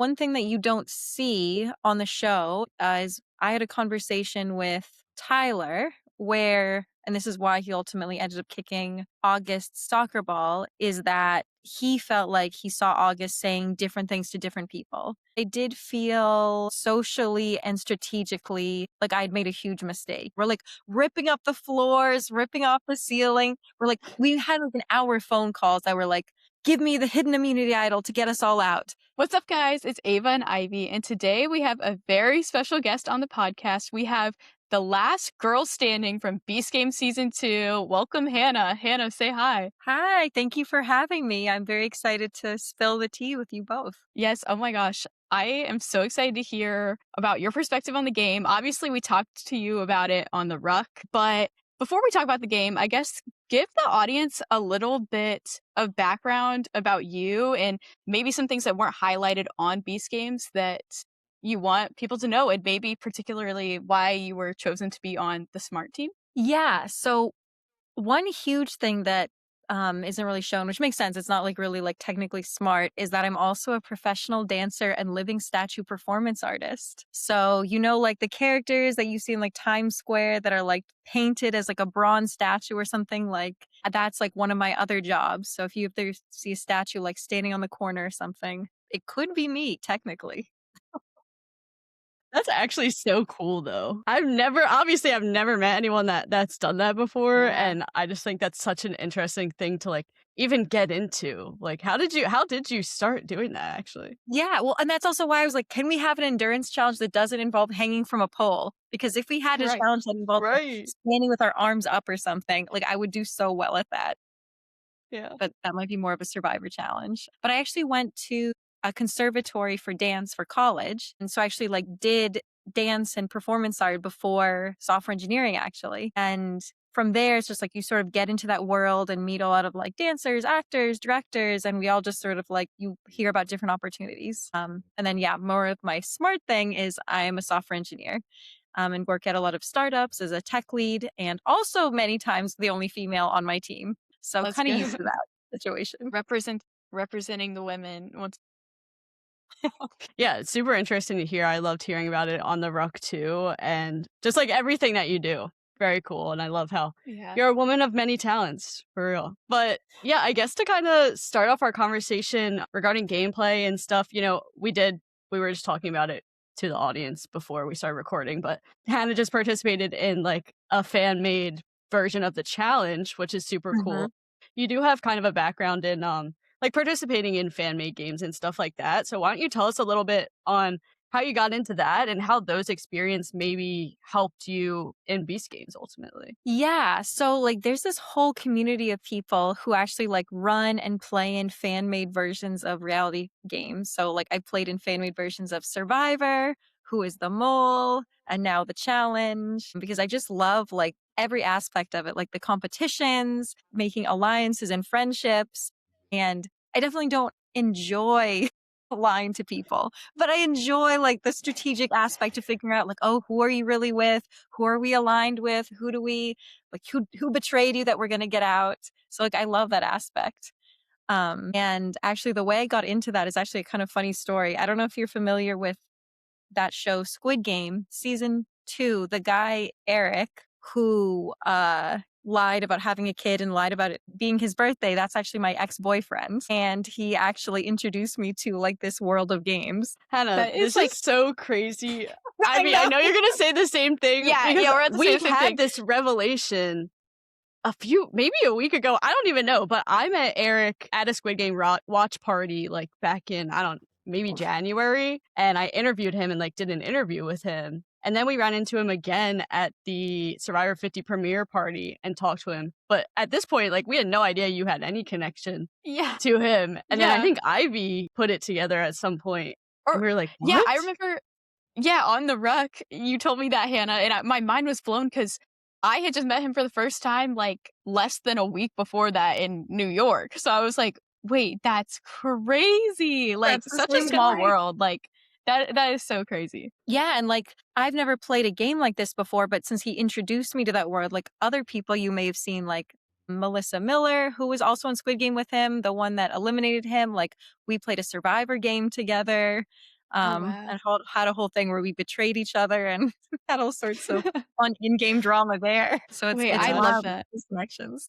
One thing that you don't see on the show is I had a conversation with Tyler where, and this is why he ultimately ended up kicking Auguste's soccer ball, is that he felt like he saw Auguste saying different things to different people. I did feel socially and strategically like I'd made a huge mistake. We're like ripping up the floors, ripping off the ceiling. We had like an hour phone calls that were like, give me the hidden immunity idol to get us all out. What's up, guys? It's Ava and Ivy, and today we have a very special guest on the podcast. We have the last girl standing from Beast Game Season 2. Welcome, Hannah. Hannah, say hi. Hi, thank you for having me. I'm very excited to spill the tea with you both. Yes, oh my gosh. I am so excited to hear about your perspective on the game. Obviously, we talked to you about it on the Ruck, but before we talk about the game, I guess give the audience a little bit of background about you and maybe some things that weren't highlighted on Beast Games that you want people to know, and maybe particularly why you were chosen to be on the Smart team. Yeah, so one huge thing that isn't really shown, which makes sense, it's not like really like technically smart, is that I'm also a professional dancer and living statue performance artist. So, like the characters that you see in like Times Square that are like painted as like a bronze statue or something, like that's like one of my other jobs. So if you ever see a statue like standing on the corner or something, it could be me technically. That's actually so cool though. I've never met anyone that's done that before, Yeah. and I just think that's such an interesting thing to like even get into. Like how did you start doing that actually? Yeah, well, and that's also why I was like, can we have an endurance challenge that doesn't involve hanging from a pole? Because if we had a Right. challenge that involved like, Right. standing with our arms up or something, like I would do so well at that. Yeah. But that might be more of a survivor challenge. But I actually went to a conservatory for dance for college. And so I actually like did dance and performance art before software engineering actually. And from there, it's just like you sort of get into that world and meet a lot of like dancers, actors, directors, and we all just sort of like you hear about different opportunities. And then, yeah, more of my smart thing is I'm a software engineer and work at a lot of startups as a tech lead and also many times the only female on my team. So That's kind of used good. to that situation. Representing the women. Yeah, it's super interesting to hear. I loved hearing about it on the Ruck too, and just like everything that you do. Very cool. And I love how Yeah. you're a woman of many talents, for real. But yeah, I guess to kind of start off our conversation regarding gameplay and stuff, we were just talking about it to the audience before we started recording, but Hannah just participated in like a fan made version of the challenge, which is super Mhm. cool. You do have kind of a background in like participating in fan made games and stuff like that. So why don't you tell us a little bit on how you got into that and how those experience maybe helped you in Beast Games ultimately? Yeah. So like there's this whole community of people who actually like run and play in fan made versions of reality games. So like I played in fan made versions of Survivor, Who is the Mole, and now the challenge because I just love like every aspect of it, like the competitions, making alliances and friendships. And I definitely don't enjoy lying to people, but I enjoy like the strategic aspect of figuring out like, oh, who are you really with? Who are we aligned with? Who do we like who betrayed you that we're going to get out? So like I love that aspect. And actually the way I got into that is actually a kind of funny story. I don't know if you're familiar with that show Squid Game season 2, the guy Eric who lied about having a kid and lied about it being his birthday. That's actually my ex-boyfriend. And he actually introduced me to like this world of games. Hannah, That is this like is so crazy. I I mean, I know. know you're gonna say the same thing yeah, because we're at the we same had thing. this revelation maybe a week ago. I don't even know, but I met Eric at a Squid Game watch party like back in, I don't, maybe January. And I interviewed him and like did an interview with him. And then we ran into him again at the Survivor 50 premiere party and talked to him. But at this point, like we had no idea you had any connection Yeah. to him. And then I Yeah. think Ivy put it together at some point. Or And we were like, yeah, what? I remember. Yeah, on the Ruck, you told me that, Hannah, and my mind was blown because I had just met him for the first time like less than a week before that in New York. So I was like, wait, that's crazy. Like That's the such a same small guy. world. Like that is so crazy. Yeah, and like I've never played a game like this before, but since he introduced me to that world, like other people you may have seen, like Melissa Miller, who was also in Squid Game with him, the one that eliminated him, like we played a Survivor game together. Oh, wow. and had a whole thing where we betrayed each other and had all sorts of fun in-game drama there. So Wait, it's I love wild, that. these connections.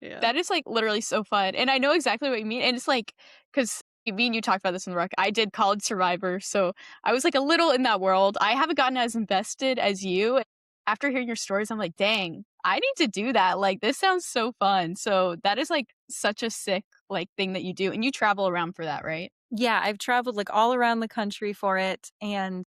Yeah. That is, like, literally so fun, and I know exactly what you mean, and it's like, 'cause me and you talked about this in the rec. I did College Survivor, so I was, like, a little in that world. I haven't gotten as invested as you. After hearing your stories, I'm like, "Dang, I need to do that." Like, this sounds so fun. So that is, like, such a sick, like, thing that you do, and you travel around for that, right? Yeah, I've traveled, like, all around the country for it, and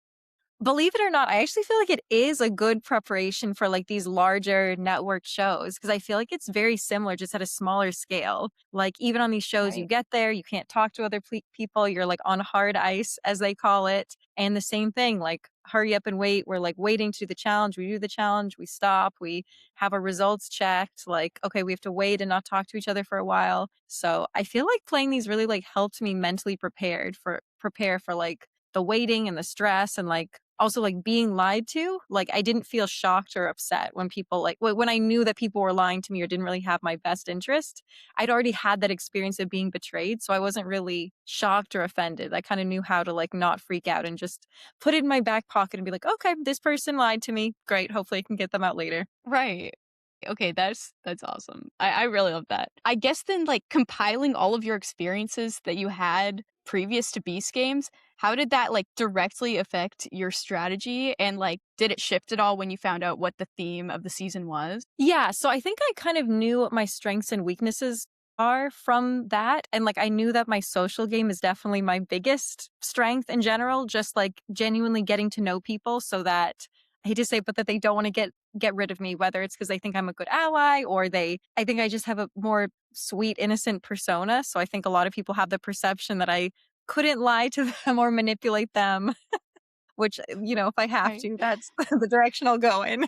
believe it or not, I actually feel like it is a good preparation for, like, these larger network shows because I feel like it's very similar, just at a smaller scale. Like, even on these shows, you Right. get there, you can't talk to other people, you're, like, on hard ice, as they call it, and the same thing, like, hurry up and wait. We're, like, waiting to do the challenge, we do the challenge, we stop, we have our results checked, like, okay, we have to wait and not talk to each other for a while. So, I feel like playing these really, like, helped me mentally prepare for, like, the waiting and the stress and, like, also, like, being lied to. Like, I didn't feel shocked or upset when people, like when I knew that people were lying to me or didn't really have my best interest. I'd already had that experience of being betrayed, so I wasn't really shocked or offended. I kinda knew how to, like, not freak out and just put it in my back pocket and be like, "Okay, this person lied to me. Great, hopefully I can get them out later." Right. Okay, that's awesome. I really love that. I guess then, like, compiling all of your experiences that you had previous to Beast Games, how did that, like, directly affect your strategy? And, like, did it shift at all when you found out what the theme of the season was? Yeah, so I think I kind of knew what my strengths and weaknesses are from that, and, like, I knew that my social game is definitely my biggest strength in general, just, like, genuinely getting to know people so that I hate to say it, but that they don't wanna get rid of me, whether it's because they think I'm a good ally or I think I just have a more sweet, innocent persona, so I think a lot of people have the perception that I couldn't lie to them or manipulate them, which, if I have Right. to, that's the direction I'll go in.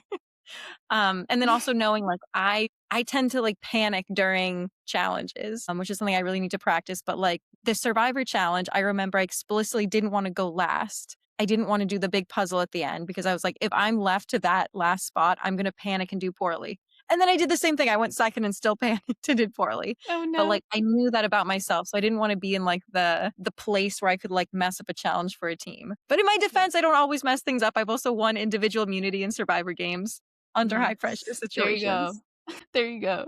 And then also knowing like I tend to like panic during challenges, which is something I really need to practice. But like the Survivor challenge, I remember I explicitly didn't want to go last. I didn't want to do the big puzzle at the end because I was like, if I'm left to that last spot, I'm gonna panic and do poorly. And then I did the same thing. I went second and still panicked and did poorly. Oh, But no. like I knew that about myself. So I didn't want to be in like the place where I could like mess up a challenge for a team. But in my defense, I don't always mess things up. I've also won individual immunity in Survivor games under high pressure Nice. There you go. situations. There you go.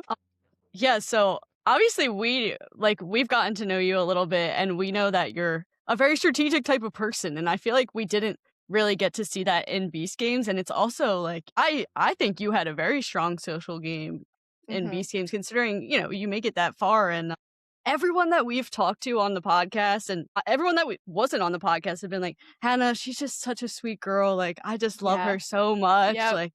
Yeah, so obviously we've gotten to know you a little bit and we know that you're a very strategic type of person and I feel like we didn't really get to see that in Beast Games and it's also like I think you had a very strong social game in Mhm. Beast Games considering, you make it that far and everyone that we've talked to on the podcast and everyone that wasn't on the podcast have been like, "Hannah, she's just such a sweet girl. Like I just love Yeah. her so much." Yep. Like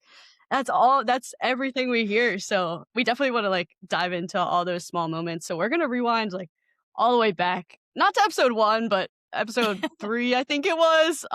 that's everything we hear. So we definitely want to like dive into all those small moments. So we're gonna rewind like all the way back, not to episode 1, but episode 3, I think it was.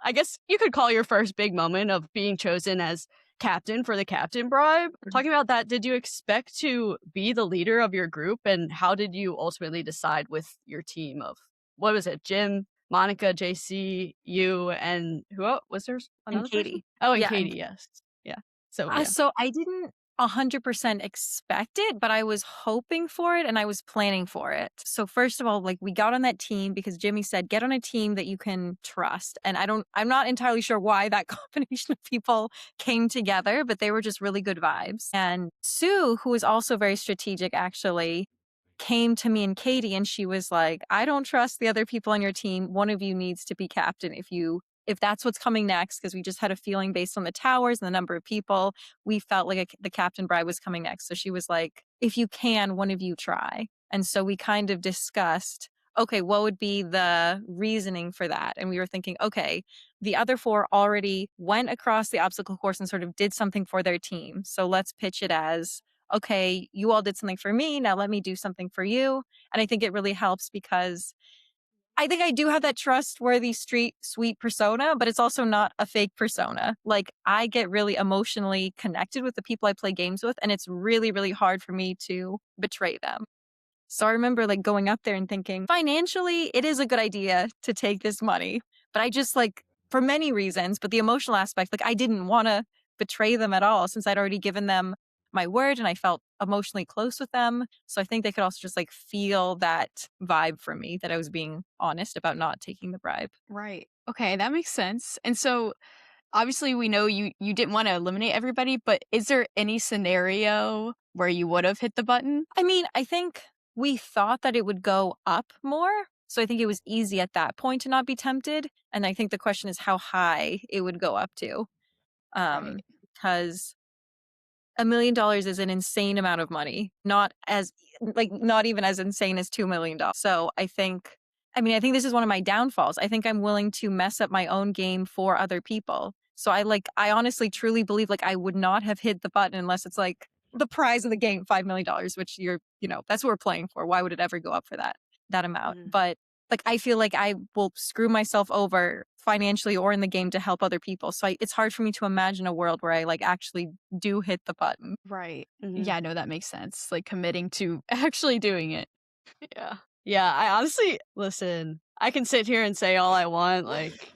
I guess you could call your first big moment of being chosen as captain for the captain bribe. Talking about that, did you expect to be the leader of your group, and how did you ultimately decide with your team of what was it, Jim, Monica, JC, you, and who else? Was there And another person? Katie. Oh, and Yeah, Katie, yes. Yeah. So, yeah. so I didn't 100% expect it, but I was hoping for it and I was planning for it. So first of all, like we got on that team because Jimmy said, get on a team that you can trust. And I'm not entirely sure why that combination of people came together, but they were just really good vibes. And Sue, who is also very strategic, actually came to me and Katie and she was like, I don't trust the other people on your team. One of you needs to be captain if that's what's coming next, because we just had a feeling based on the towers and the number of people, we felt like the captain bride was coming next. So she was like, if you can, one of you try. And so we kind of discussed, okay, what would be the reasoning for that? And we were thinking, okay, the other four already went across the obstacle course and sort of did something for their team. So let's pitch it as, okay, you all did something for me. Now let me do something for you. And I think it really helps because I think I do have that trustworthy street sweet persona, but it's also not a fake persona. Like I get really emotionally connected with the people I play games with, and it's really, really hard for me to betray them. So I remember like going up there and thinking, financially, it is a good idea to take this money. But I just like, for many reasons, but the emotional aspect, like I didn't want to betray them at all since I'd already given them my word and I felt emotionally close with them. So I think they could also just like feel that vibe from me that I was being honest about not taking the bribe. Right. Okay, that makes sense. And so obviously we know you didn't want to eliminate everybody, but is there any scenario where you would have hit the button? I mean, I think we thought that it would go up more. So I think it was easy at that point to not be tempted. And I think the question is how high it would go up to. Right. Because $1 million is an insane amount of money, not as like not even as insane as $2 million. So I think this is one of my downfalls. I think I'm willing to mess up my own game for other people. So I honestly truly believe like I would not have hit the button unless it's like the prize of the game, $5 million, which that's what we're playing for. Why would it ever go up for that amount? Mhm. But like I feel like I will screw myself over financially or in the game to help other people. So it's hard for me to imagine a world where I like actually do hit the button. Right. Mhm. Yeah, no, that makes sense. Like committing to actually doing it. Yeah. Yeah, I honestly listen, I can sit here and say all I want, like,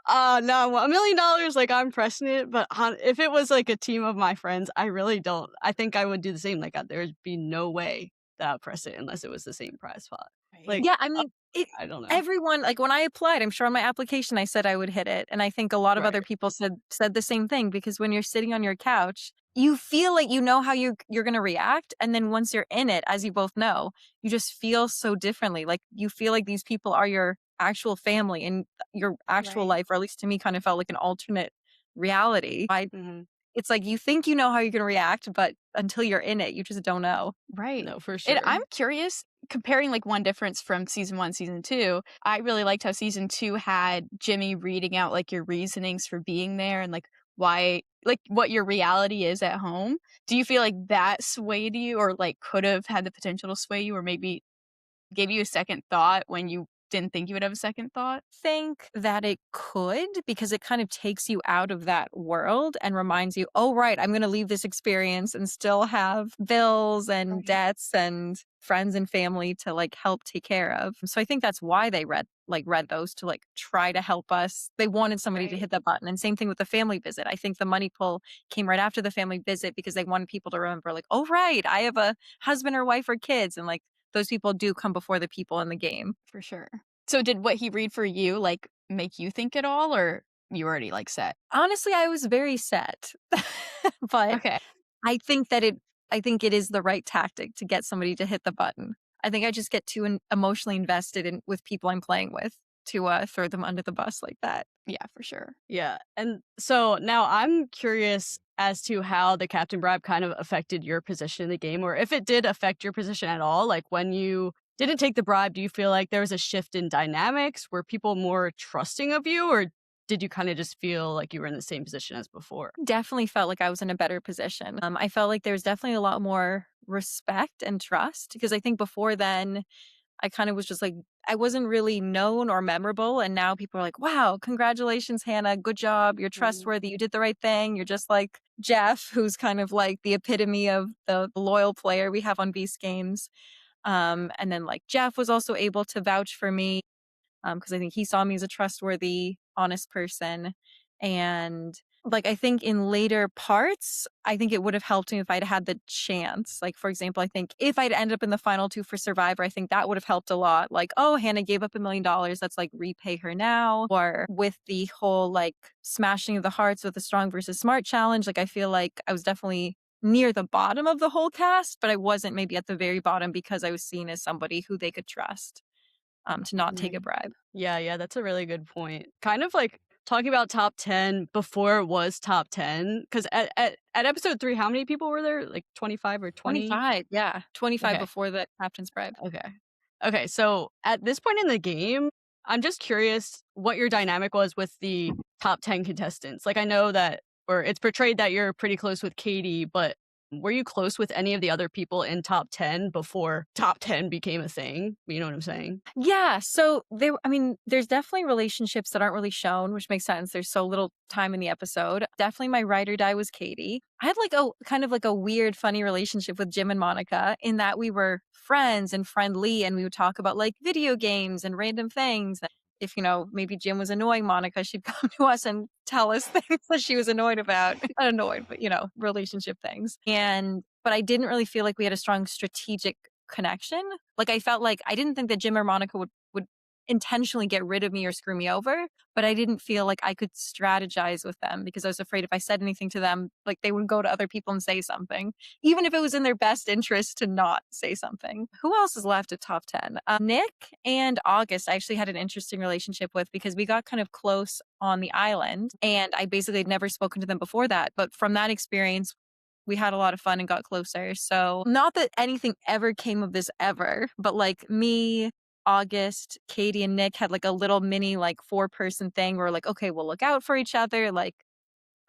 no, $1 million, like, I'm pressing it, but if it was, like, a team of my friends, I really don't I think I would do the same, like, there'd be no way that I'd press it unless it was the same prize pot. Right. Like, Yeah, I uh, mean, I don't know. everyone like when I applied, I'm sure on my application I said I would hit it, and I think a lot of other Right. people said the same thing because when you're sitting on your couch, you feel like you know how you're going to react, and then once you're in it, as you both know, you just feel so differently. Like you feel like these people are your actual family and your actual Right. life, or at least to me kind of felt like an alternate reality. Mhm. It's like you think you know how you're going to react, but until you're in it, you just don't know. Right. No, for And sure. I'm curious, comparing like one difference from season one, season two, I really liked how season two had Jimmy reading out like your reasonings for being there and like why, like what your reality is at home. Do you feel like that swayed you or like could have had the potential to sway you or maybe gave you a second thought when you didn't think you would have a second thought? Think that it could because it kind of takes you out of that world and reminds you, oh, right, I'm going to leave this experience and still have bills and Right. debts and friends and family to like help take care of. So I think that's why they read those to like try to help us. They wanted somebody to Right. hit the button. And same thing with the family visit. I think the money pull came right after the family visit because they wanted people to remember, like, oh, right, I have a husband or wife or kids. And like those people do come before the people in the game. For sure. So did what he read for you like make you think at all or you already like set? Honestly, I was very set. But Okay. I think it is the right tactic to get somebody to hit the button. I think I just get too emotionally invested in with people I'm playing with to, throw them under the bus like that. Yeah, for sure. Yeah, and so now I'm curious as to how the Captain Bribe kind of affected your position in the game, or if it did affect your position at all. Like when you didn't take the bribe, do you feel like there was a shift in dynamics? Were people more trusting of you, or did you kind of just feel like you were in the same position as before? Definitely felt like I was in a better position. I felt like there was definitely a lot more respect and trust because I think before then I kind of was just like, I wasn't really known or memorable. And now people are like, wow, congratulations, Hannah. Good job. You're Mhm. trustworthy. You did the right thing. You're just like Jeff, who's kind of like the epitome of the loyal player we have on Beast Games. And then like Jeff was also able to vouch for me because I think he saw me as a trustworthy, honest person. And like, I think in later parts, I think it would have helped me if I'd had the chance. Like, for example, I think if I'd ended up in the final two for Survivor, I think that would have helped a lot. Like, oh, Hannah gave up $1 million. Let's like repay her now. Or with the whole like smashing of the hearts with the strong versus smart challenge, like, I feel like I was definitely near the bottom of the whole cast, but I wasn't maybe at the very bottom because I was seen as somebody who they could trust to not take a Right. bribe. Yeah, yeah, that's a really good point. Kind of like talking about top 10 before it was top 10. Because at episode 3, how many people were there? Like 25 or 20? 25, yeah, 25 Okay. before the captain's bribe. Okay. Okay, so at this point in the game, I'm just curious what your dynamic was with the top 10 contestants. Like, I know that, or it's portrayed that you're pretty close with Katie, but were you close with any of the other people in top 10 before top 10 became a thing? You know what I'm saying? Yeah, so I mean, there's definitely relationships that aren't really shown, which makes sense. There's so little time in the episode. Definitely my ride or die was Katie. I had like a kind of like a weird, funny relationship with Jim and Monica in that we were friends and friendly and we would talk about like video games and random things. if, maybe Jim was annoying Monica, she'd come to us and tell us things that she was annoyed about. Not annoyed, but, relationship things. But I didn't really feel like we had a strong strategic connection. Like I felt like I didn't think that Jim or Monica would intentionally get rid of me or screw me over, but I didn't feel like I could strategize with them because I was afraid if I said anything to them, like they would go to other people and say something, even if it was in their best interest to not say something. Who else is left at top 10? Nick and Auguste I actually had an interesting relationship with because we got kind of close on the island and I basically had never spoken to them before that. But from that experience, we had a lot of fun and got closer. So not that anything ever came of this ever, but like me, Auguste, Kady, and Nick had like a little mini like 4-person thing where like, okay, we'll look out for each other. Like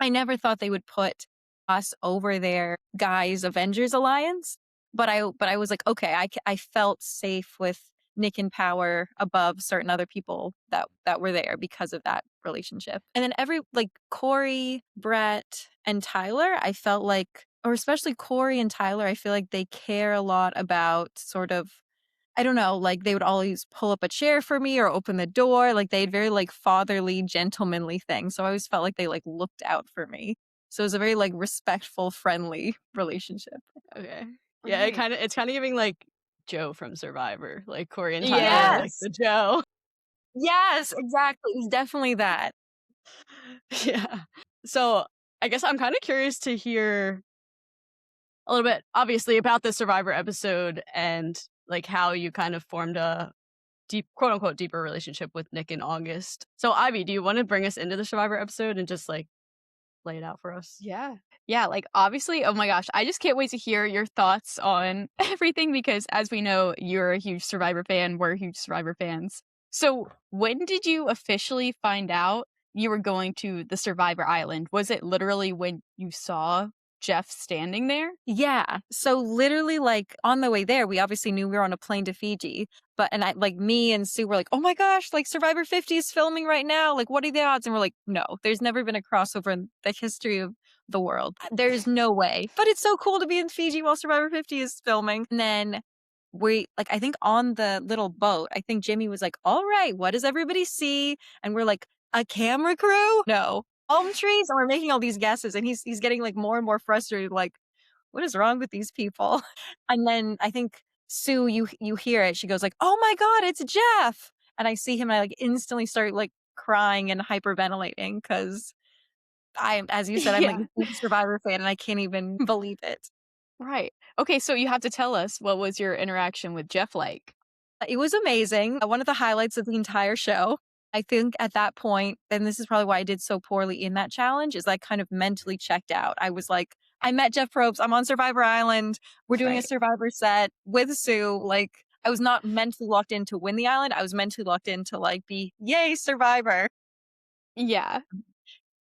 I never thought they would put us over their guys Avengers alliance, but I was like, okay, I felt safe with Nick in power above certain other people that were there because of that relationship. And then like Corey, Brett, and Tyler, I felt like, or especially Corey and Tyler, I feel like they care a lot about sort of, I don't know, like they would always pull up a chair for me or open the door. Like they had very like fatherly, gentlemanly things. So I always felt like they like looked out for me. So it was a very like respectful, friendly relationship. Okay. Yeah, it's kind of giving like Joe from Survivor, like Corey and Tyler, like Yes. the Joe. Yes, exactly. It was definitely that. Yeah. So I guess I'm kind of curious to hear a little bit, obviously, about the Survivor episode and like how you kind of formed a deep, quote unquote, deeper relationship with Nick and Auguste. So Ivy, do you want to bring us into the Survivor episode and just like lay it out for us? Yeah. Yeah, like obviously, oh my gosh, I just can't wait to hear your thoughts on everything because as we know, you're a huge Survivor fan, we're huge Survivor fans. So, when did you officially find out you were going to the Survivor Island? Was it literally when you saw Jeff standing there? Yeah. So literally like on the way there, we obviously knew we were on a plane to Fiji. And I like me and Sue were like, oh my gosh, like Survivor 50 is filming right now. Like, what are the odds? And we're like, no, there's never been a crossover in the history of the world. There's no way. But it's so cool to be in Fiji while Survivor 50 is filming. And then I think on the little boat, I think Jimmy was like, all right, what does everybody see? And we're like, a camera crew? No. Palm trees? And we're making all these guesses. And he's getting like more and more frustrated, like, what is wrong with these people? And then I think Sue, you hear it. She goes like, oh my God, it's Jeff. And I see him and I like instantly start like crying and hyperventilating because as you said, I'm like Yeah. a huge Survivor fan and I can't even believe it. Right. Okay, so you have to tell us what was your interaction with Jeff like? It was amazing. One of the highlights of the entire show. I think at that point, and this is probably why I did so poorly in that challenge, is I kind of mentally checked out. I was like, I met Jeff Probst. I'm on Survivor Island. We're doing a Right. Survivor set with Sue. Like, I was not mentally locked in to win the island. I was mentally locked in to like be, yay, Survivor. Yeah.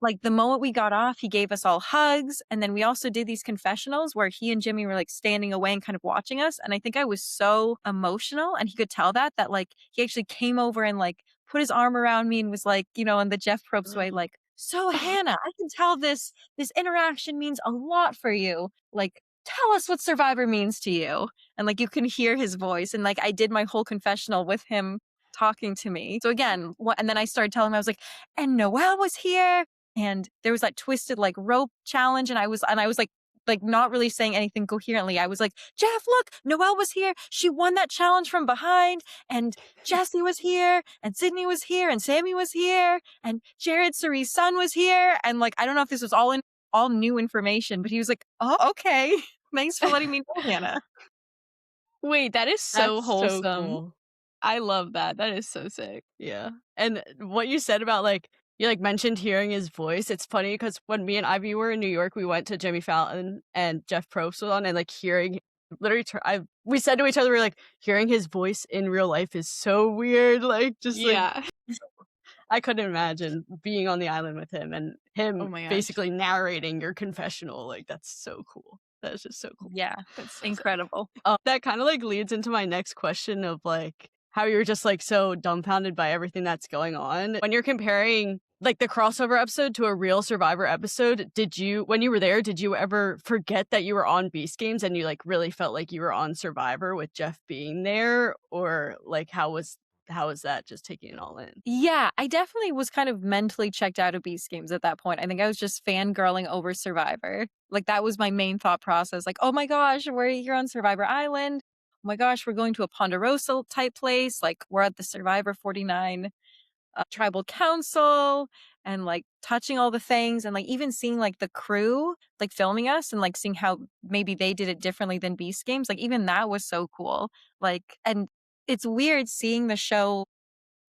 Like the moment we got off, he gave us all hugs. And then we also did these confessionals where he and Jimmy were like standing away and kind of watching us. And I think I was so emotional and he could tell that like he actually came over and like put his arm around me and was like, in the Jeff Probst way, like, so Hannah, I can tell this interaction means a lot for you. Like, tell us what Survivor means to you. And like you can hear his voice. And like I did my whole confessional with him talking to me. So again, and then I started telling him, I was like, and Noelle was here and there was that twisted like rope challenge and I was like not really saying anything coherently. I was like, Jeff, look, Noelle was here. She won that challenge from behind and Jesse was here and Sydney was here and Sammy was here and Jared Cerie's son was here. And like, I don't know if this was all new information, but he was like, oh, okay. Thanks for letting me know, Hannah. Wait, that is so That's wholesome. so cool. I love that. That is so sick. Yeah. And what you said about like, you like mentioned hearing his voice. It's funny because when me and Ivy were in New York, we went to Jimmy Fallon and Jeff Probst was on, and like hearing literally, we said to each other, we're like, hearing his voice in real life is so weird. Like, just like, Yeah. I couldn't imagine being on the island with him and him Oh my gosh. basically narrating your confessional. Like, that's so cool. That's just so cool. Yeah, That's so sick. incredible. That kind of like leads into my next question of like how you're just like so dumbfounded by everything that's going on. When you're comparing like the crossover episode to a real Survivor episode, when you were there, did you ever forget that you were on Beast Games and you like really felt like you were on Survivor with Jeff being there? Or like how was how was that, just taking it all in? Yeah, I definitely was kind of mentally checked out of Beast Games at that point. I think I was just fangirling over Survivor. Like, that was my main thought process. Like, oh my gosh, we're here on Survivor Island. Oh my gosh, we're going to a Ponderosa type place. Like, we're at the Survivor 49 tribal council and like touching all the things and like even seeing like the crew like filming us and like seeing how maybe they did it differently than Beast Games. Like, even that was so cool. Like, and it's weird seeing the show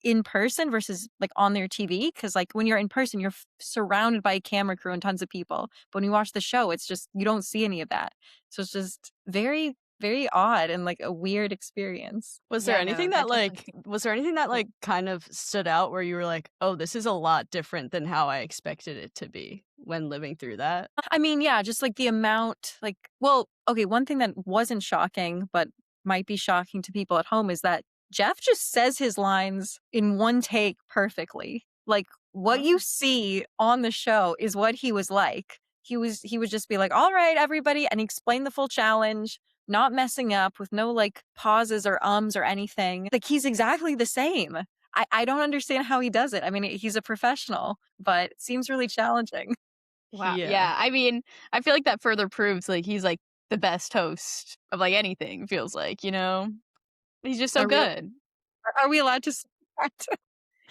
in person versus like on their TV, because like when you're in person, you're surrounded by a camera crew and tons of people. But when you watch the show, it's just you don't see any of that. So it's just very, very odd and like a weird experience. Was there Yeah, no, anything that that definitely like seems was there anything that cool. like kind of stood out where you were like, "Oh, this is a lot different than how I expected it to be," when living through that? I mean, yeah, just like the amount, like, well, okay, one thing that wasn't shocking, but might be shocking to people at home is that Jeff just says his lines in one take perfectly. Like, what you Oh. see on the show is what he was like. He would just be like, "All right, everybody," and he explained the full challenge, not messing up with no like pauses or ums or anything. Like, he's exactly the same. I don't understand how he does it. I mean, he's a professional, but it seems really challenging. Wow. Yeah. Yeah. I mean, I feel like that further proves like he's like the best host of like anything, feels like, you know? He's just so Are we good. are we allowed to say that?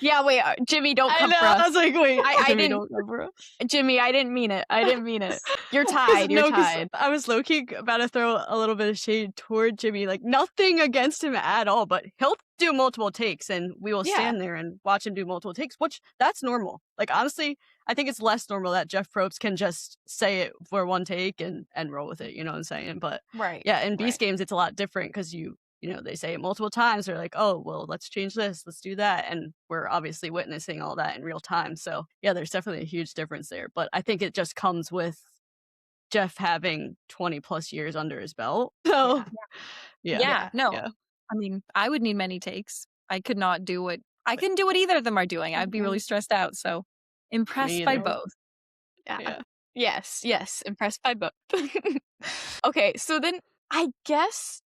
Yeah, wait, Jimmy, don't I come for know, I us. was like, "Wait, I Jimmy, didn't don't cover." Jimmy, I didn't mean it. I didn't mean it. You're 'Cause tied. You're no, 'cause tied. I was low-key about to throw a little bit of shade toward Jimmy, like, nothing against him at all, but he'll do multiple takes, and we will Yeah. stand there and watch him do multiple takes, which that's normal. Like, honestly, I think it's less normal that Jeff Probst can just say it for one take and roll with it, you know what I'm saying? But, Right. yeah, in Right. Beast Games, it's a lot different because you know, they say it multiple times, they're like, "Oh, well, let's change this, let's do that," and we're obviously witnessing all that in real time, so, yeah, there's definitely a huge difference there, but I think it just comes with Jeff having 20 plus years under his belt. So, Yeah. yeah, Yeah, Yeah. no. yeah. I mean, I would need many takes. I could not do what I couldn't do what either of them are doing. I'd be really Mhm. stressed out, so Me impressed by either. both. Yeah. Yeah. Yes, yes, impressed by both. Okay, so then I guess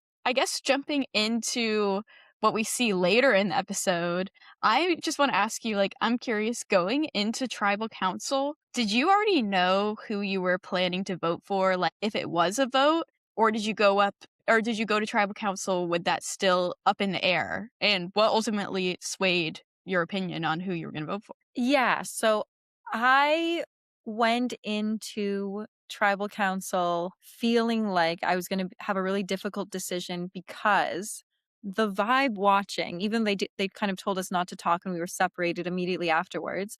jumping into what we see later in the episode, I just want to ask you, like, I'm curious, going into tribal council, did you already know who you were planning to vote for, like if it was a vote, or did you go to tribal council with that still up in the air? And what ultimately swayed your opinion on who you were going to vote for? Yeah, so I went into tribal council feeling like I was gonna have a really difficult decision because the vibe watching, even they kind of told us not to talk and we were separated immediately afterwards.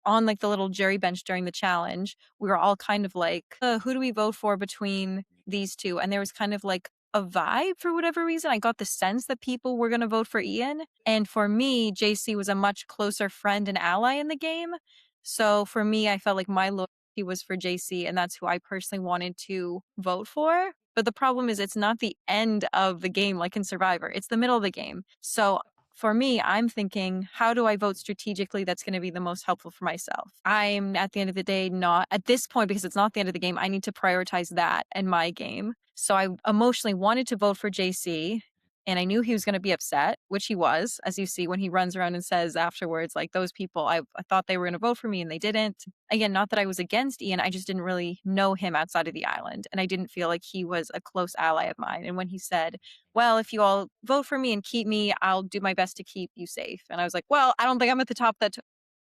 On like the little jury bench during the challenge, we were all kind of like, who do we vote for between these two? And there was kind of like a vibe for whatever reason. I got the sense that people were going to vote for Ian. And for me, JC was a much closer friend and ally in the game. So for me, I felt like my loyalty was for JC, and that's who I personally wanted to vote for. But the problem is, it's not the end of the game like in Survivor, it's the middle of the game. So for me, I'm thinking, how do I vote strategically that's going to be the most helpful for myself? I'm at the end of the day not at this point because it's not the end of the game. I need to prioritize that and my game. So I emotionally wanted to vote for JC and I knew he was going to be upset, which he was, as you see when he runs around and says afterwards, like, those people, I thought they were going to vote for me and they didn't. Again, not that I was against Ian, I just didn't really know him outside of the island. And I didn't feel like he was a close ally of mine. And when he said, well, if you all vote for me and keep me, I'll do my best to keep you safe. And I was like, well, I don't think I'm at the top of that.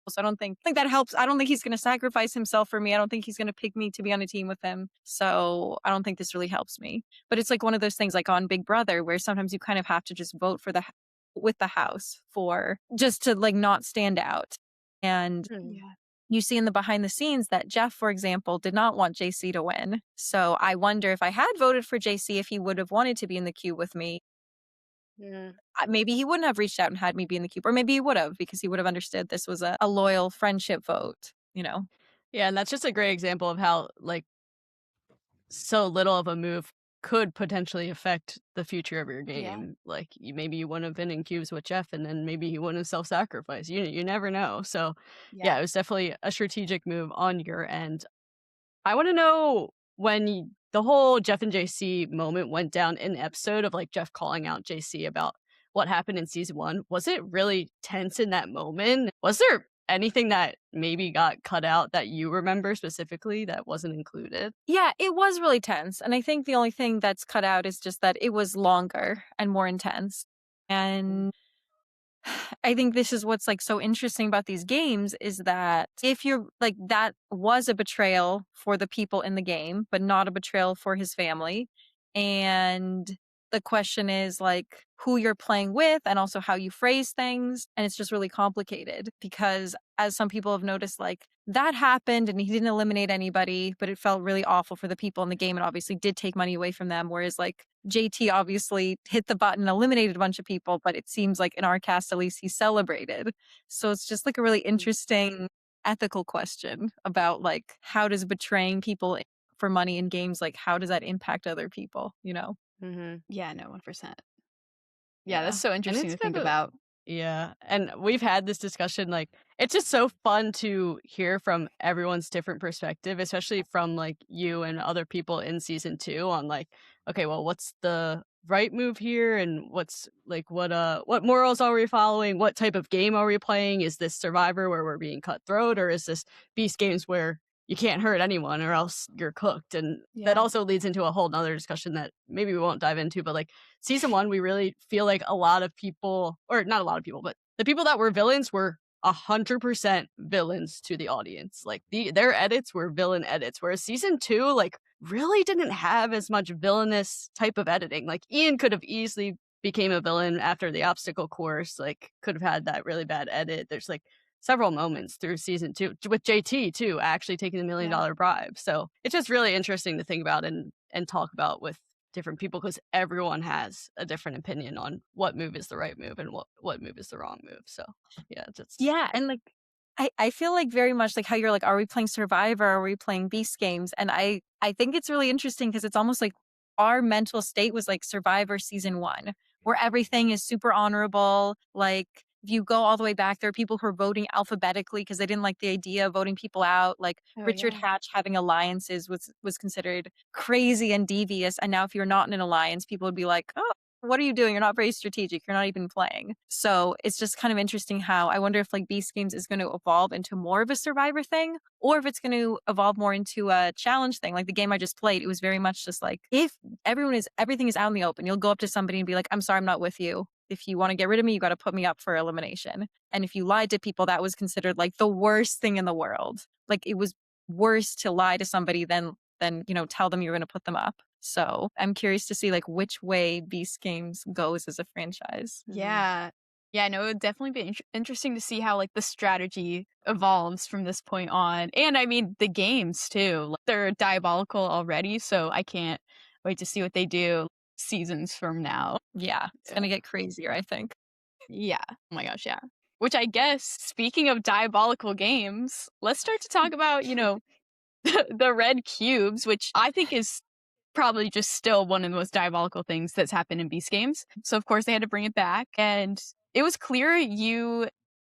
So I don't think that helps. I don't think he's going to sacrifice himself for me. I don't think he's going to pick me to be on a team with him. So I don't think this really helps me. But it's like one of those things like on Big Brother where sometimes you kind of have to just vote for with the house for just to like not stand out. And Mm. Yeah. you see in the behind the scenes that Jeff, for example, did not want JC to win. So I wonder if I had voted for JC, if he would have wanted to be in the queue with me. Yeah. Maybe he wouldn't have reached out and had me be in the queue, or maybe he would have because he would have understood this was a loyal friendship vote, you know? Yeah, and that's just a great example of how, like, so little of a move could potentially affect the future of your Yeah. game. Like, maybe you wouldn't have been in cubes with Jeff, and then maybe he wouldn't have self-sacrificed. You never know. So, Yeah. yeah, it was definitely a strategic move on your end. I wanna know when the whole Jeff and JC moment went down in the episode of, like, Jeff calling out JC about, what happened in season 1, was it really tense in that moment? Was there anything that maybe got cut out that you remember specifically that wasn't included? Yeah, it was really tense, and I think the only thing that's cut out is just that it was longer and more intense. And I think this is what's, like, so interesting about these games is that if you're like, that was a betrayal for the people in the game, but not a betrayal for his family. And the question is, like, who you're playing with and also how you phrase things, and it's just really complicated because as some people have noticed, like, that happened and he didn't eliminate anybody, but it felt really awful for the people in the game and obviously did take money away from them, whereas, like, JT obviously hit the button, eliminated a bunch of people, but it seems like in our cast, at least, he celebrated. So it's just like a really interesting ethical question about like how does betraying people for money in games, like how does that impact other people, you know? Mm-hmm. Yeah, no, 1%. Yeah, Yeah. that's so And interesting it's to think kind of, about. yeah. And we've had this discussion, like, it's just so fun to hear from everyone's different perspective, especially from like you and other people in season 2 on like, okay, well, what's the right move here? And what's like, what morals are we following? What type of game are we playing? Is this Survivor where we're being cutthroat, or is this Beast Games where you can't hurt anyone or else you're cooked? And that Yeah. also leads into a whole nother discussion that maybe we won't dive into, but like season 1, we really feel like a lot of people, or not a lot of people, but the people that were villains were 100% villains to the audience. Like their edits were villain edits, whereas season 2, like, really didn't have as much villainous type of editing. Like Ian could have easily became a villain after the obstacle course, like could have had that really bad edit. There's like several moments through season 2 with JT too, actually taking the $1 million bribe. So it's just really interesting to think about and talk about with different people because everyone has a different opinion on what move is the right move and what move is the wrong move. So yeah, just Yeah, and like I feel like very much like how you're like, are we playing Survivor? Or are we playing Beast Games? And I think it's really interesting because it's almost like our mental state was like Survivor season 1, where everything is super honorable. Like if you go all the way back, there are people who are voting alphabetically because they didn't like the idea of voting people out. Like Oh, Richard yeah. Hatch having alliances was considered crazy and devious. And now if you're not in an alliance, people would be like, oh, what are you doing? You're not very strategic. You're not even playing. So it's just kind of interesting how I wonder if like Beast Games is going to evolve into more of a Survivor thing or if it's going to evolve more into a challenge thing. Like the game I just played, it was very much just like if everything is out in the open, you'll go up to somebody and be like, I'm sorry, I'm not with you. If you want to get rid of me, you got to put me up for elimination. And if you lied to people, that was considered like the worst thing in the world. Like it was worse to lie to somebody than tell them you're going to put them up. So I'm curious to see like which way Beast Games goes as a franchise. Yeah. Yeah, no, it would definitely be interesting to see how like the strategy evolves from this point on. And I mean, the games too. Like, they're diabolical already, so I can't wait to see what they do seasons from now. Yeah, it's yeah. going to get crazier, I think. Yeah. Oh my gosh, yeah. Which I guess, speaking of diabolical games, let's start to talk about, the red cubes, which I think is probably just still one of the most diabolical things that's happened in Beast Games. So of course they had to bring it back, and it was clear you,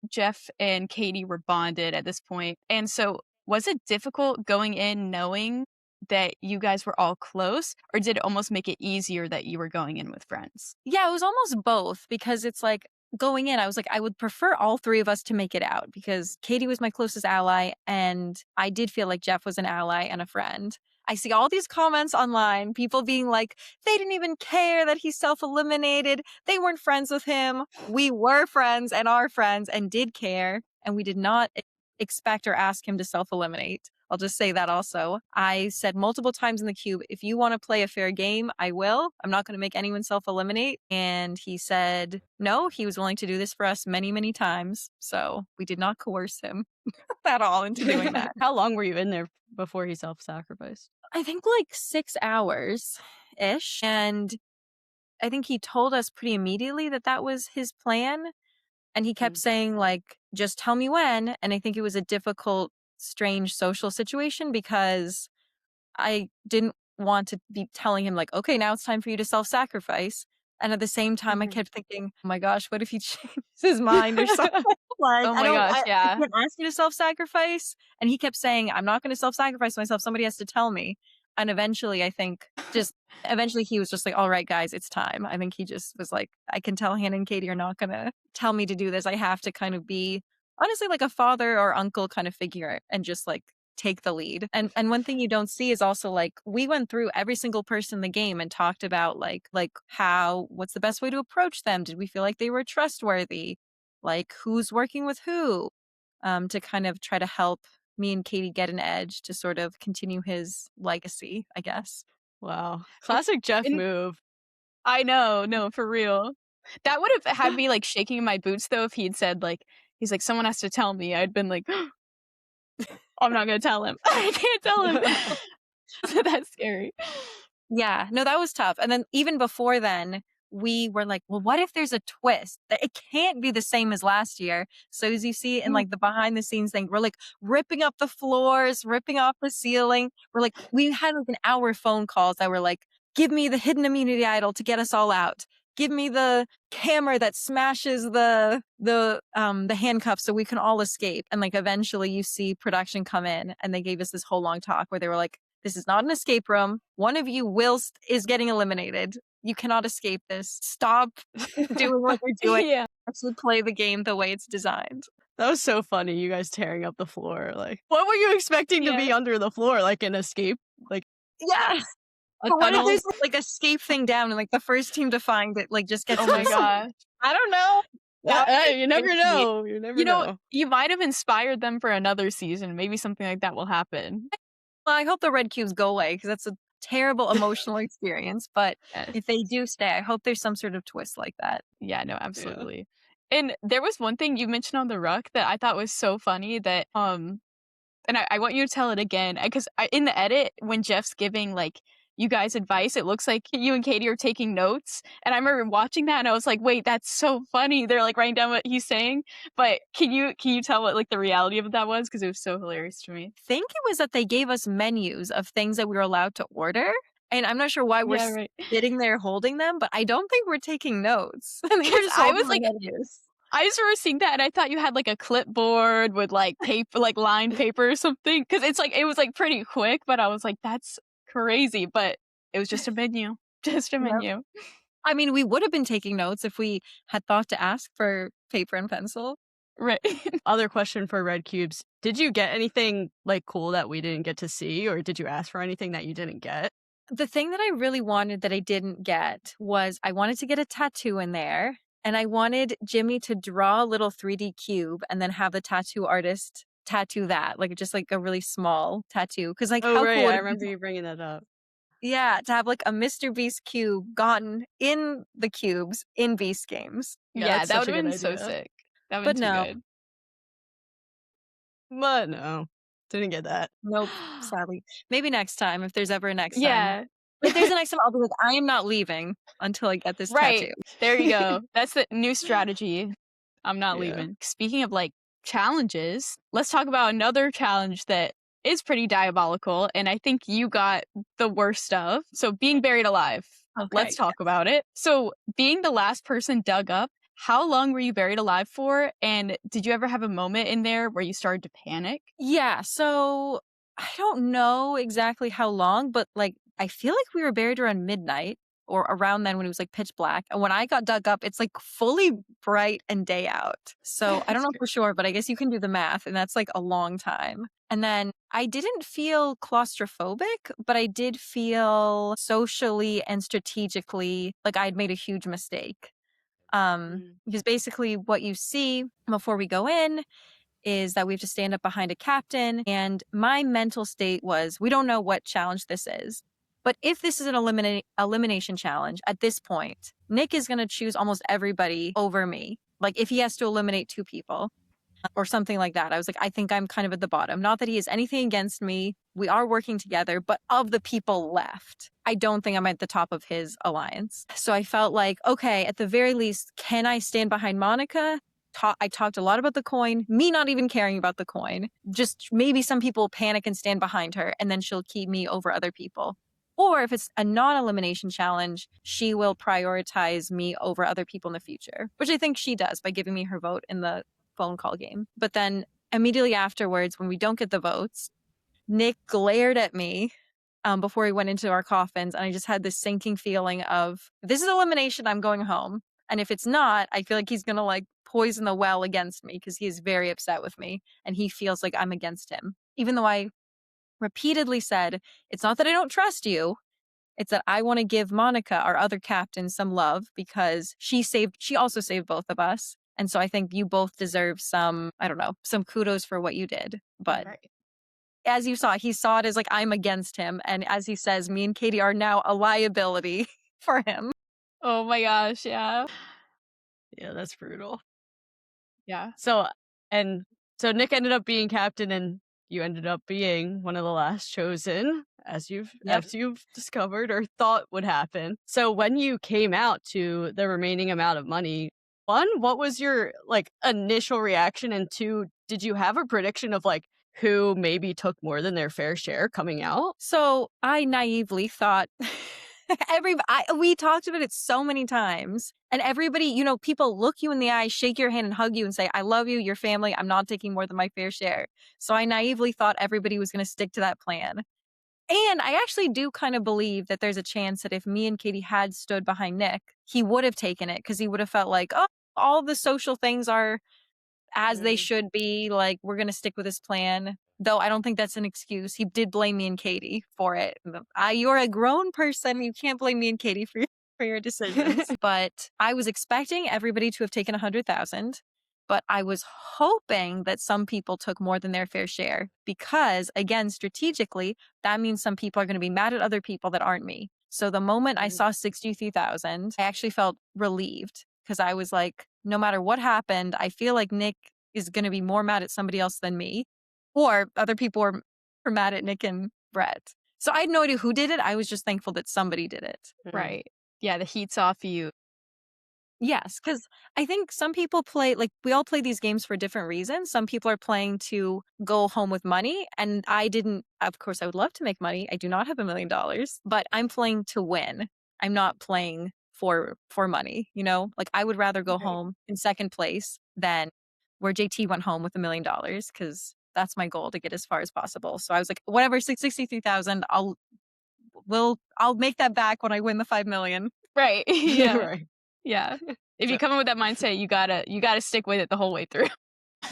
Jeff, and Kady were bonded at this point. And so was it difficult going in knowing that you guys were all close, or did it almost make it easier that you were going in with friends? Yeah, it was almost both because it's like going in, I was like, I would prefer all three of us to make it out because Kady was my closest ally. And I did feel like Jeff was an ally and a friend. I see all these comments online, people being like, they didn't even care that he self eliminated. They weren't friends with him. We were friends and are friends and did care. And we did not expect or ask him to self eliminate. I'll just say that also. I said multiple times in the cube, if you want to play a fair game, I will. I'm not going to make anyone self eliminate. And he said no, he was willing to do this for us many, many times. So we did not coerce him at all into doing that. How long were you in there before he self-sacrificed? I think like 6 hours ish. And I think he told us pretty immediately that that was his plan. And he kept saying, like, just tell me when. And I think it was a difficult, strange social situation because I didn't want to be telling him, like, okay, now it's time for you to self sacrifice. And at the same time, I kept thinking, oh my gosh, what if he changes his mind or something? Like, Oh my gosh, I yeah. can't ask you to self sacrifice. And he kept saying, I'm not going to self sacrifice myself. Somebody has to tell me. And eventually, I think eventually he was just like, all right, guys, it's time. I think he just was like, I can tell Hannah and Kady are not going to tell me to do this. I have to kind of be honestly like a father or uncle kind of figure and just like take the lead. And one thing you don't see is also like we went through every single person in the game and talked about like what's the best way to approach them? Did we feel like they were trustworthy? Like who's working with who? To kind of try to help me and Kady get an edge to sort of continue his legacy, I guess. Wow. Classic Jeff And move. I know, no, for real. That would have had me like shaking in my boots though if he'd said like he's like someone has to tell me. I'd been like, oh, I'm not gonna tell him. I can't tell him. So that's scary. Yeah, no, that was tough. And then even before then, we were like, well, what if there's a twist? That it can't be the same as last year. So as you see in like the behind the scenes thing, we're like ripping up the floors, ripping off the ceiling. We're like, we had like an hour phone calls that were like, give me the hidden immunity idol to get us all out. Give me the camera that smashes the handcuffs so we can all escape. And like eventually you see production come in and they gave us this whole long talk where they were like, this is not an escape room. One of you is getting eliminated. You cannot escape this. Stop doing what you're doing. Yeah. Actually play the game the way it's designed. That was so funny, you guys tearing up the floor. Like, what were you expecting to be Yeah. under the floor? Like an escape? Like, Yes. A But what if tunnel. there's like a escape thing down and like the first team to find it like just gets Oh my gosh. I don't know. hey, you never know. You never You know, know. you might have inspired them for another season. Maybe something like that will happen. Well, I hope the red cubes go away because that's a terrible emotional experience. But Yes. if they do stay, I hope there's some sort of twist like that. Yeah, no, absolutely. And there was one thing you mentioned on the ruck that I thought was so funny that and I want you to tell it again because in the edit when Jeff's giving like you guys advice, it looks like you and Kady are taking notes. And I remember watching that and I was like, wait, that's so funny. They're like writing down what he's saying. But can you tell what like the reality of that was? Because it was so hilarious to me. I think it was that they gave us menus of things that we were allowed to order. And I'm not sure why we're Yeah, right. sitting there holding them, but I don't think we're taking notes. I think we're Because just I holding was the like, menus. I just remember seeing that and I thought you had like a clipboard with like paper, like lined paper or something. Because it's like, it was like pretty quick, but I was like, that's crazy. But it was just a menu. Just a Yep. menu. I mean, we would have been taking notes if we had thought to ask for paper and pencil. Right. Other question for Red Cubes. Did you get anything like cool that we didn't get to see, or did you ask for anything that you didn't get? The thing that I really wanted that I didn't get was I wanted to get a tattoo in there. And I wanted Jimmy to draw a little 3D cube and then have the tattoo artist tattoo that, like just like a really small tattoo. Because like Oh, how right. cool would I it be remember you bringing that up. yeah, to have like a Mr. Beast cube gotten in the cubes in Beast games. Yeah, that's that such would a have good been so idea. sick. That would But have been no. too good. But no, didn't get that. Nope, sadly. Maybe next time, if there's ever a next time. Yeah. If there's a next time, I'll be like, I am not leaving until I get this Right. tattoo. There you go. That's the new strategy. I'm not Yeah. leaving. Speaking of like challenges, let's talk about another challenge that is pretty diabolical and I think you got the worst of. So being buried alive. Okay. Let's talk about it. So being the last person dug up, how long were you buried alive for? And did you ever have a moment in there where you started to panic? Yeah, so I don't know exactly how long, but like I feel like we were buried around midnight or around then when it was like pitch black. And when I got dug up, it's like fully bright and day out. So I don't know for sure, but I guess you can do the math and that's like a long time. And then I didn't feel claustrophobic, but I did feel socially and strategically like I'd made a huge mistake. Because basically what you see before we go in is that we have to stand up behind a captain. And my mental state was, we don't know what challenge this is. But if this is an elimination challenge at this point, Nick is going to choose almost everybody over me. Like if he has to eliminate 2 people or something like that. I was like, I think I'm kind of at the bottom. Not that he has anything against me. We are working together, but of the people left, I don't think I'm at the top of his alliance. So I felt like, okay, at the very least, can I stand behind Monica? I talked a lot about the coin, me not even caring about the coin. Just maybe some people panic and stand behind her, and then she'll keep me over other people. Or if it's a non-elimination challenge, she will prioritize me over other people in the future, which I think she does by giving me her vote in the phone call game. But then immediately afterwards, when we don't get the votes, Nick glared at me before he went into our coffins. And I just had this sinking feeling of, if this is elimination, I'm going home. And if it's not, I feel like he's going to like poison the well against me because he is very upset with me and he feels like I'm against him. Even though I repeatedly said, it's not that I don't trust you. It's that I want to give Monica, our other captain, some love because she also saved both of us. And so I think you both deserve some, I don't know, some kudos for what you did. But Right. as you saw, he saw it as like, I'm against him. And as he says, me and Kady are now a liability for him. Oh my gosh, yeah. Yeah, that's brutal. Yeah. So and so Nick ended up being captain and you ended up being one of the last chosen, as Yep. you've discovered or thought would happen. So when you came out to the remaining amount of money, one, what was your like initial reaction? And two, did you have a prediction of like who maybe took more than their fair share coming out? So I naively thought we talked about it so many times and everybody, you know, people look you in the eye, shake your hand and hug you and say, I love you, your family. I'm not taking more than my fair share. So I naively thought everybody was going to stick to that plan. And I actually do kind of believe that there's a chance that if me and Kady had stood behind Nick, he would have taken it because he would have felt like, oh, all the social things are as they should be. Like, we're going to stick with this plan. Though I don't think that's an excuse. He did blame me and Kady for it. You're a grown person. You can't blame me and Kady for your decisions. But I was expecting everybody to have taken 100,000. But I was hoping that some people took more than their fair share because, again, strategically, that means some people are going to be mad at other people that aren't me. So the moment I saw 63,000, I actually felt relieved because I was like, no matter what happened, I feel like Nick is going to be more mad at somebody else than me, or other people were mad at Nick and Brett. So I had no idea who did it. I was just thankful that somebody did it. Right. Yeah, the heat's off you. Yes, because I think some people play, like, we all play these games for different reasons. Some people are playing to go home with money, and I didn't, of course, I would love to make money. I do not have $1 million, but I'm playing to win. I'm not playing for money, you know? Like, I would rather go Right. home in second place than where JT went home with $1 million, because that's my goal to get as far as possible. So I was like, whatever, 63,000, I'll make that back when I win the 5 million. Right. Yeah. Right. Yeah. If you So- come in with that mindset, you gotta stick with it the whole way through.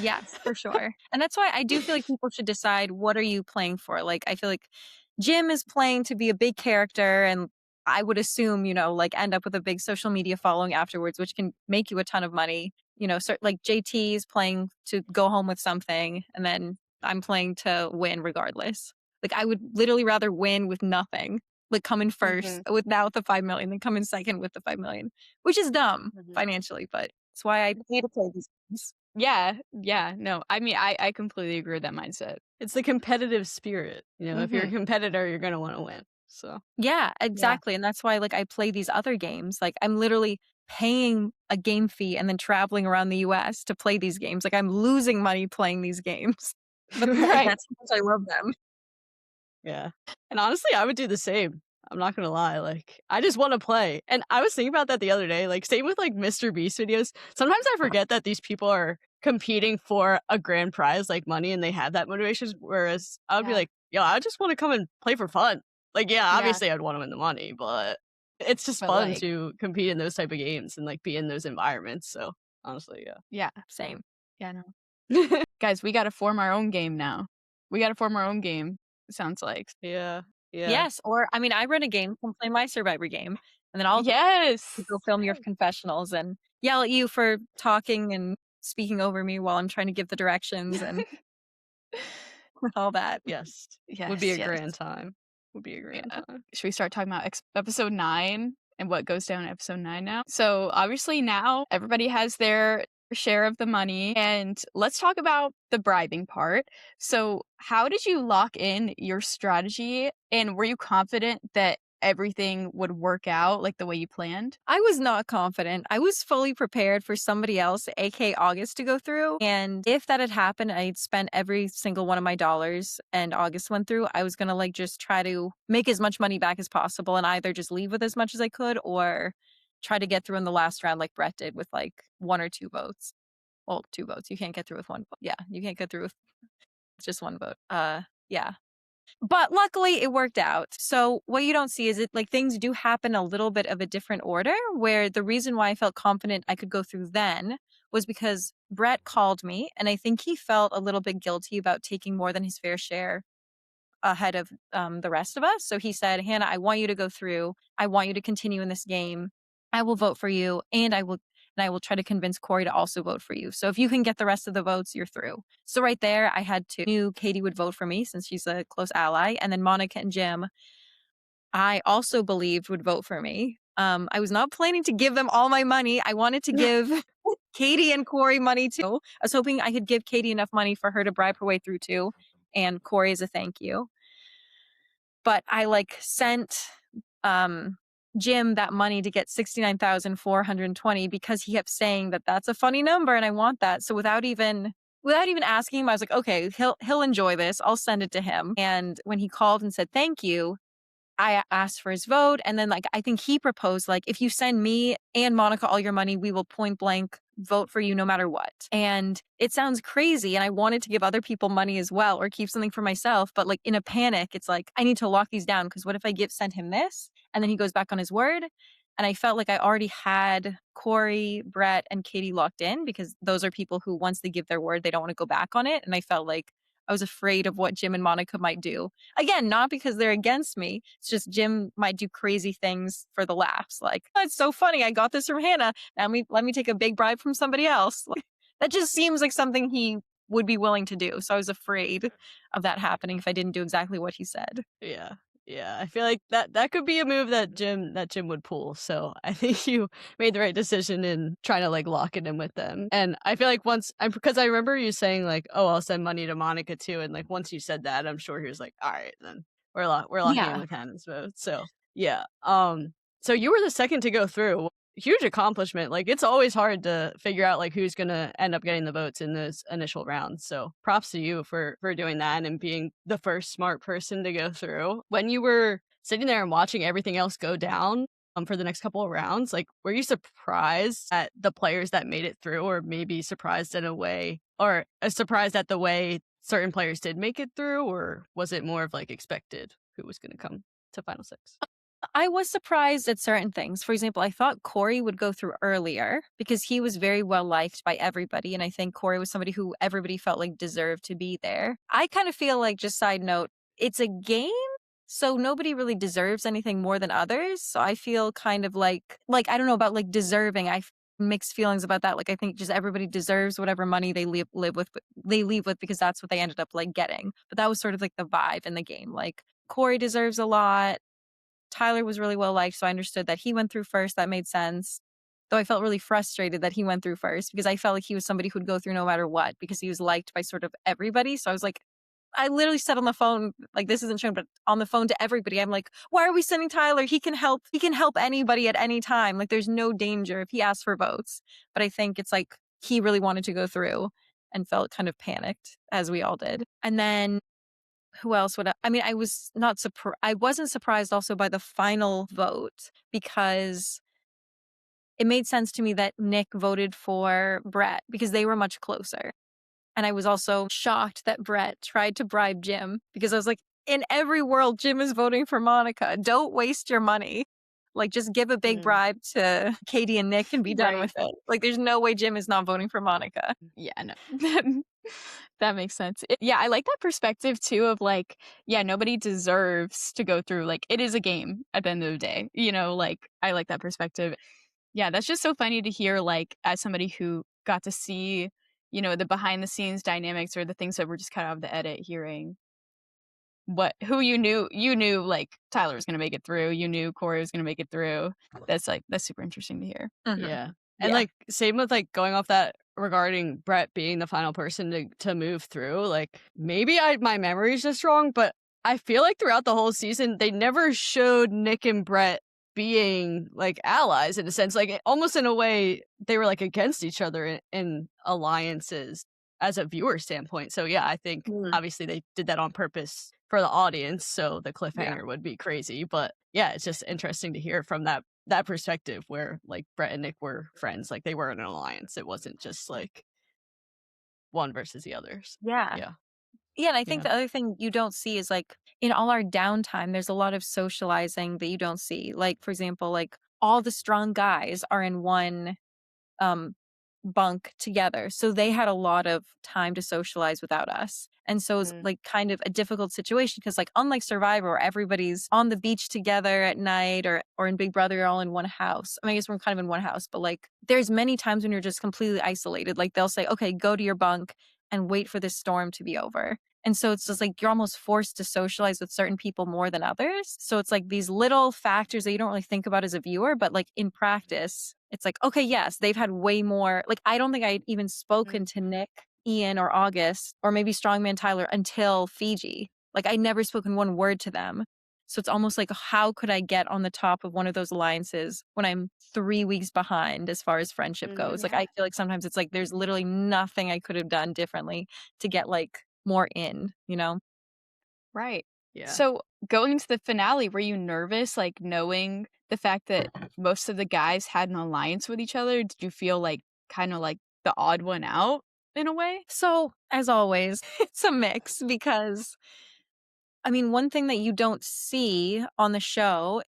Yes, for sure. And that's why I do feel like people should decide, what are you playing for? Like, I feel like Jim is playing to be a big character, and I would assume, you know, like, end up with a big social media following afterwards, which can make you a ton of money. You know, so like JT is playing to go home with something, and then I'm playing to win regardless. Like, I would literally rather win with nothing, like come in first without the 5 million, than come in second with the 5 million, which is dumb financially, but it's why I need to play these games. Yeah. Yeah. No, I mean, I completely agree with that mindset. It's the competitive spirit. You know, if you're a competitor, you're gonna want to win. So Yeah, exactly. And that's why, like, I play these other games. Like, I'm literally paying a game fee and then traveling around the US to play these games. Like, I'm losing money playing these games. But Right. that's how much I love them. yeah. And honestly, I would do the same. I'm not gonna lie. Like, I just want to play. And I was thinking about that the other day. Like, same with like Mr. Beast videos. Sometimes I forget that these people are competing for a grand prize, like money, and they have that motivation. Whereas I would be like, yo, I just want to come and play for fun. Like, yeah, obviously I'd want to win the money, but it's just But, fun like- to compete in those type of games and like be in those environments. So honestly, yeah. Yeah. Same. Yeah, no. Guys, we gotta form our own game now. We gotta form our own game, it sounds like. Yeah. Yeah. Yes. Or, I mean, I run a game, come play my Survivor game. And then I'll Yes. go film your confessionals and yell at you for talking and speaking over me while I'm trying to give the directions and all that. Yes. Yes. Would be a yes. grand time. Would be a grand Yeah. time. Should we start talking about episode 9 and what goes down in episode 9 now? So obviously now everybody has their share of the money, and let's talk about the bribing part. So how did you lock in your strategy, and were you confident that everything would work out like the way you planned? I was not confident. I was fully prepared for somebody else, aka August, to go through. And if that had happened, I'd spent every single one of my dollars and August went through, I was going to like just try to make as much money back as possible and either just leave with as much as I could or try to get through in the last round like Brett did with like 1 or 2 votes. Well, 2 votes. You can't get through with 1 vote. Yeah, you can't get through with just 1 vote. Yeah. But luckily it worked out. So what you don't see is it like things do happen a little bit of a different order, where the reason why I felt confident I could go through then was because Brett called me and I think he felt a little bit guilty about taking more than his fair share ahead of the rest of us. So he said, Hannah, I want you to go through. I want you to continue in this game. I will vote for you, and I will try to convince Corey to also vote for you. So if you can get the rest of the votes, you're through. So right there, I had to knew Kady would vote for me since she's a close ally, and then Monica and Jim, I also believed would vote for me. I was not planning to give them all my money. I wanted to give Kady and Corey money too. I was hoping I could give Kady enough money for her to bribe her way through too, and Corey as a thank you. But I like sent Jim that money to get 69,420 because he kept saying that that's a funny number and I want that. So without even asking him, I was like, okay, he'll enjoy this. I'll send it to him. And when he called and said thank you, I asked for his vote. And then, like, I think he proposed, like, if you send me and Monica all your money, we will point blank vote for you no matter what. And it sounds crazy. And I wanted to give other people money as well or keep something for myself. But, like, in a panic, it's like, I need to lock these down because what if I send him this and then he goes back on his word? And I felt like I already had Corey, Brett, and Kady locked in because those are people who, once they give their word, they don't want to go back on it. And I felt like I was afraid of what Jim and Monica might do. Again, not because they're against me. It's just Jim might do crazy things for the laughs. Like, oh, it's so funny. I got this from Hannah. Now let me take a big bribe from somebody else. Like, that just seems like something he would be willing to do. So I was afraid of that happening if I didn't do exactly what he said. Yeah. Yeah, I feel like that could be a move that Jim would pull. So I think you made the right decision in trying to like lock it in with them. And I feel like because I remember you saying like, "Oh, I'll send money to Monica too." And like once you said that, I'm sure he was like, "All right, then we're locking in Yeah. with Hannah's vote." So yeah. So you were the second to go through. Huge accomplishment. Like it's always hard to figure out like who's gonna end up getting the votes in those initial rounds. So props to you for doing that and being the first smart person to go through. When you were sitting there and watching everything else go down for the next couple of rounds, like were you surprised at the players that made it through, or maybe surprised in a way, or surprised at the way certain players did make it through, or was it more of like expected who was gonna come to final six? I was surprised at certain things. For example, I thought Corey would go through earlier because he was very well liked by everybody. And I think Corey was somebody who everybody felt like deserved to be there. I kind of feel like, just side note, it's a game. So nobody really deserves anything more than others. So I feel kind of like I don't know about like deserving. Mixed feelings about that. Like I think just everybody deserves whatever money they leave with because that's what they ended up like getting. But that was sort of like the vibe in the game. Like Corey deserves a lot. Tyler was really well liked, so I understood that he went through first. That made sense. Though I felt really frustrated that he went through first because I felt like he was somebody who'd go through no matter what because he was liked by sort of everybody. So I was like, I literally said on the phone, like this isn't shown, but on the phone to everybody, I'm like, why are we sending Tyler? He can help. He can help anybody at any time. Like there's no danger if he asks for votes. But I think it's like he really wanted to go through and felt kind of panicked, as we all did. And then who else would I mean, I wasn't surprised also by the final vote because it made sense to me that Nick voted for Brett because they were much closer. And I was also shocked that Brett tried to bribe Jim because I was like, in every world, Jim is voting for Monica. Don't waste your money. Like, just give a big bribe to Kady and Nick and be done Right. with it. Like, there's no way Jim is not voting for Monica. Yeah, no. That makes sense. Yeah, I like that perspective too of like, yeah, nobody deserves to go through. Like, it is a game at the end of the day. You know, like, I like that perspective. Yeah, that's just so funny to hear, like, as somebody who got to see, you know, the behind the scenes dynamics or the things that were just cut out of the edit, hearing who you knew like Tyler was gonna make it through. You knew Corey was gonna make it through. That's super interesting to hear. Mhm. Yeah. And Yeah. like same with like going off that regarding Brett being the final person to move through, like maybe my memory is just wrong, but I feel like throughout the whole season they never showed Nick and Brett being like allies in a sense, like almost in a way they were like against each other in alliances as a viewer standpoint. So yeah, I think obviously they did that on purpose for the audience, so the cliffhanger would be crazy. But yeah, it's just interesting to hear from that perspective where like Brett and Nick were friends, like they were in an alliance. It wasn't just like one versus the others. Yeah. Yeah. Yeah, and I think Yeah. the other thing you don't see is, like, in all our downtime, there's a lot of socializing that you don't see. Like, for example, like, all the strong guys are in one um, bunk together. So they had a lot of time to socialize without us. And so it's Mm. like kind of a difficult situation because, like, unlike Survivor, where everybody's on the beach together at night, or in Big Brother, you're all in one house. I mean, I guess we're kind of in one house, but like there's many times when you're just completely isolated. Like they'll say, okay, go to your bunk and wait for this storm to be over. And so it's just like you're almost forced to socialize with certain people more than others. So it's like these little factors that you don't really think about as a viewer, but like in practice, it's like, okay, yes, they've had way more. Like, I don't think I'd even spoken to Nick, Ian, or Auguste, or maybe Strongman Tyler until Fiji. Like, I never spoken one word to them. So it's almost like, how could I get on the top of one of those alliances when I'm 3 weeks behind as far as friendship goes? Like, Yeah. I feel like sometimes it's like there's literally nothing I could have done differently to get like more in, you know? Right. Yeah. So going into the finale, were you nervous, like knowing the fact that most of the guys had an alliance with each other? Did you feel like kind of like the odd one out in a way? So, as always, it's a mix because I mean, one thing that you don't see on the show,